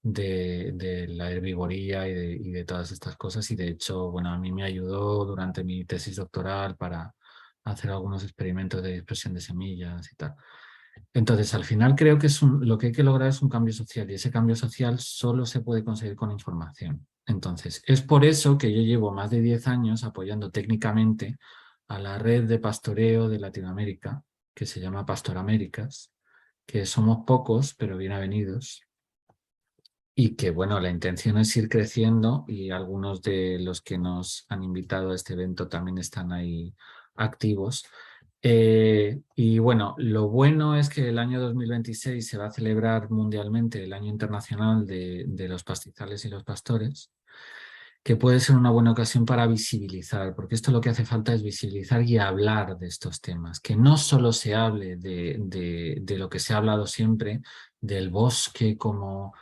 de la herbivoría y de todas estas cosas. Y de hecho, bueno, a mí me ayudó durante mi tesis doctoral para hacer algunos experimentos de dispersión de semillas y tal. Entonces, al final creo que lo que hay que lograr es un cambio social, y ese cambio social solo se puede conseguir con información. Entonces, es por eso que yo llevo más de 10 años apoyando técnicamente a la red de pastoreo de Latinoamérica, que se llama Pastoraméricas, que somos pocos, pero bien avenidos, y que, bueno, la intención es ir creciendo, y algunos de los que nos han invitado a este evento también están ahí activos. Y bueno, lo bueno es que el año 2026 se va a celebrar mundialmente el Año Internacional de los Pastizales y los Pastores, que puede ser una buena ocasión para visibilizar, porque esto lo que hace falta es visibilizar y hablar de estos temas, que no solo se hable de lo que se ha hablado siempre, del bosque como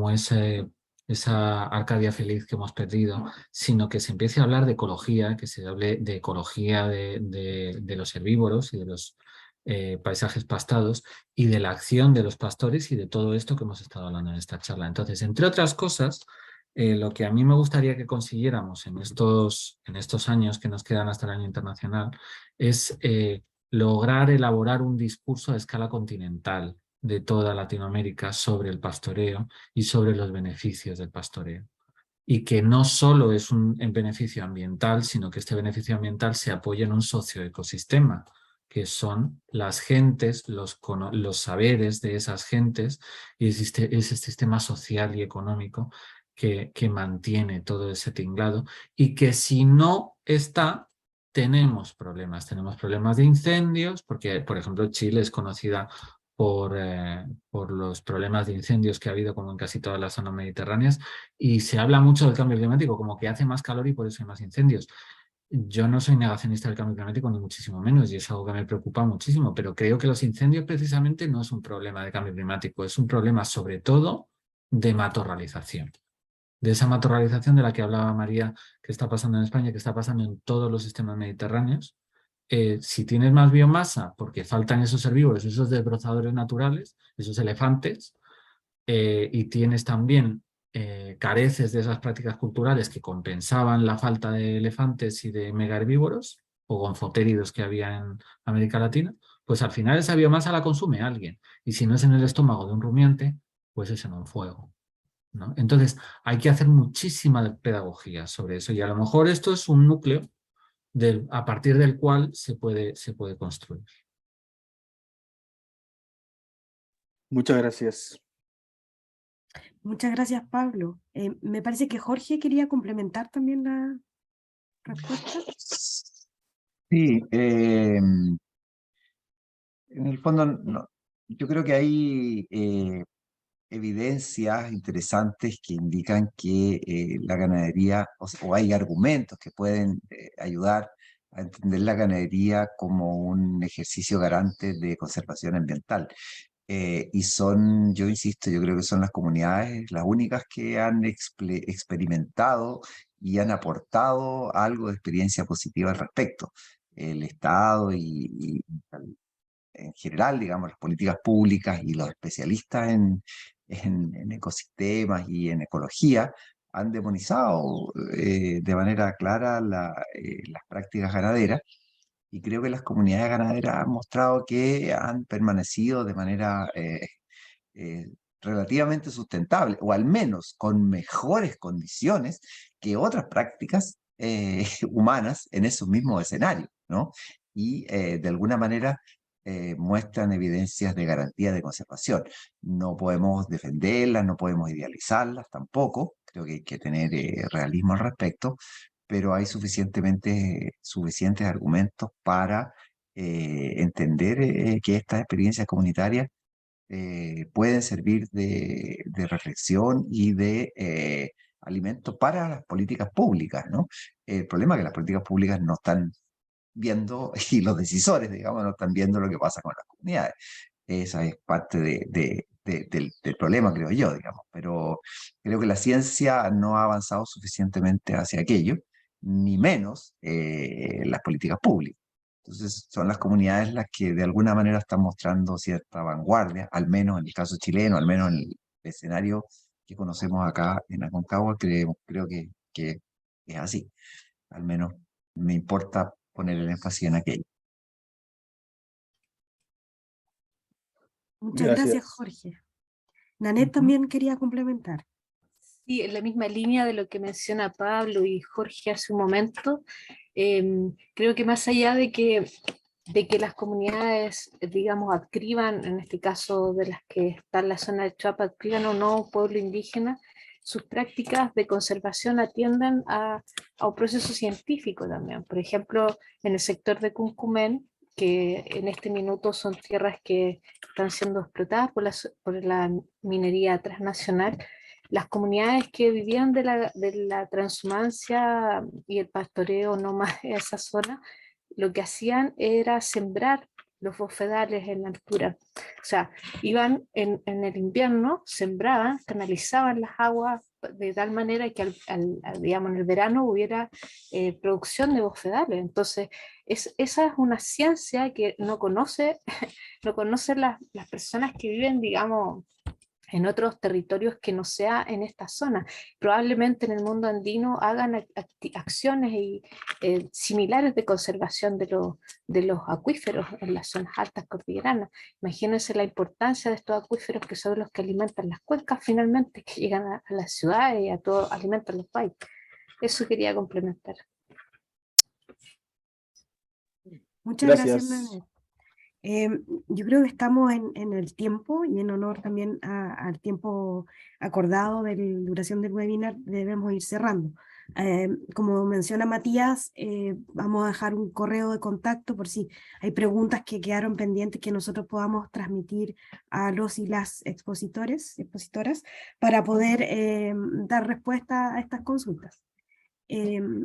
esa Arcadia feliz que hemos perdido, sino que se empiece a hablar de ecología, que se hable de ecología de los herbívoros y de los paisajes pastados, y de la acción de los pastores y de todo esto que hemos estado hablando en esta charla. Entonces, entre otras cosas, lo que a mí me gustaría que consiguiéramos en estos años que nos quedan hasta el año internacional es lograr elaborar un discurso a escala continental de toda Latinoamérica sobre el pastoreo y sobre los beneficios del pastoreo. Y que no solo es un beneficio ambiental, sino que este beneficio ambiental se apoya en un socioecosistema, que son las gentes, los saberes de esas gentes, y existe ese sistema social y económico que mantiene todo ese tinglado, y que si no está, tenemos problemas de incendios, porque por ejemplo Chile es conocida por los problemas de incendios que ha habido como en casi todas las zonas mediterráneas, y se habla mucho del cambio climático, como que hace más calor y por eso hay más incendios. Yo no soy negacionista del cambio climático, ni muchísimo menos, y es algo que me preocupa muchísimo, pero creo que los incendios precisamente no es un problema de cambio climático, es un problema sobre todo de matorralización. de esa matorralización de la que hablaba María, que está pasando en España, que está pasando en todos los sistemas mediterráneos. Si tienes más biomasa, porque faltan esos herbívoros, esos desbrozadores naturales, esos elefantes, y tienes también, careces de esas prácticas culturales que compensaban la falta de elefantes y de megaherbívoros o gonfotéridos que había en América Latina, pues al final esa biomasa la consume alguien. Y si no es en el estómago de un rumiante, pues es en un fuego, ¿no? Entonces hay que hacer muchísima pedagogía sobre eso, y a lo mejor esto es un núcleo a partir del cual se puede construir. Muchas gracias. Muchas gracias, Pablo. Me parece que Jorge quería complementar también la respuesta. Sí, en el fondo, yo creo que hay evidencias interesantes que indican que la ganadería, o hay argumentos que pueden ayudar a entender la ganadería como un ejercicio garante de conservación ambiental. Y son, yo insisto, yo creo que son las comunidades las únicas que han experimentado y han aportado algo de experiencia positiva al respecto. El Estado y en general, digamos, las políticas públicas y los especialistas en ecosistemas y en ecología han demonizado de manera clara las prácticas ganaderas, y creo que las comunidades ganaderas han mostrado que han permanecido de manera eh, relativamente sustentable, o al menos con mejores condiciones que otras prácticas humanas en esos mismos escenarios, ¿no? Y de alguna manera muestran evidencias de garantía de conservación. No podemos defenderlas, no podemos idealizarlas tampoco, creo que hay que tener realismo al respecto, pero hay suficientes argumentos para entender que estas experiencias comunitarias pueden servir de reflexión y de alimento para las políticas públicas, ¿no? El problema es que las políticas públicas no están viendo, y los decisores, digamos, no están viendo lo que pasa con las comunidades. Esa es parte del problema, creo yo, digamos. Pero creo que la ciencia no ha avanzado suficientemente hacia aquello, ni menos las políticas públicas. Entonces son las comunidades las que de alguna manera están mostrando cierta vanguardia, al menos en el caso chileno, al menos en el escenario que conocemos acá en Aconcagua, creo que es así. Al menos me importa poner el énfasis en aquello. Muchas gracias, Gracias. Jorge. Nanette también quería complementar. Sí, en la misma línea de lo que menciona Pablo y Jorge hace un momento, creo que más allá de que las comunidades, digamos, adscriban, en este caso de las que están en la zona de Choapa, adscriban o no un pueblo indígena, sus prácticas de conservación atienden a un proceso científico también. Por ejemplo, en el sector de Cuncumen, que en este minuto son tierras que están siendo explotadas por la minería transnacional, las comunidades que vivían de la transhumancia y el pastoreo nómade de esa zona, lo que hacían era sembrar los bofedales en la altura. O sea, iban en el invierno, sembraban, canalizaban las aguas de tal manera que digamos, en el verano hubiera producción de bofedales. Entonces, esa es una ciencia que no conocen las personas que viven, digamos, en otros territorios que no sea en esta zona. Probablemente en el mundo andino hagan acciones similares de conservación de los acuíferos en las zonas altas cordilleranas. Imagínense la importancia de estos acuíferos, que son los que alimentan las cuencas finalmente, que llegan a las ciudades y alimentan los países. Eso quería complementar. Muchas gracias, Gracias. Nanette. Yo creo que estamos en el tiempo, y en honor también al tiempo acordado de la duración del webinar, debemos ir cerrando. Como menciona Matías, vamos a dejar un correo de contacto por si hay preguntas que quedaron pendientes que nosotros podamos transmitir a los y las expositoras para poder dar respuesta a estas consultas.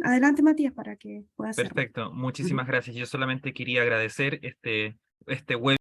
Adelante, Matías, para que puedas cerrar. Perfecto, muchísimas gracias. Yo solamente quería agradecer este webinar.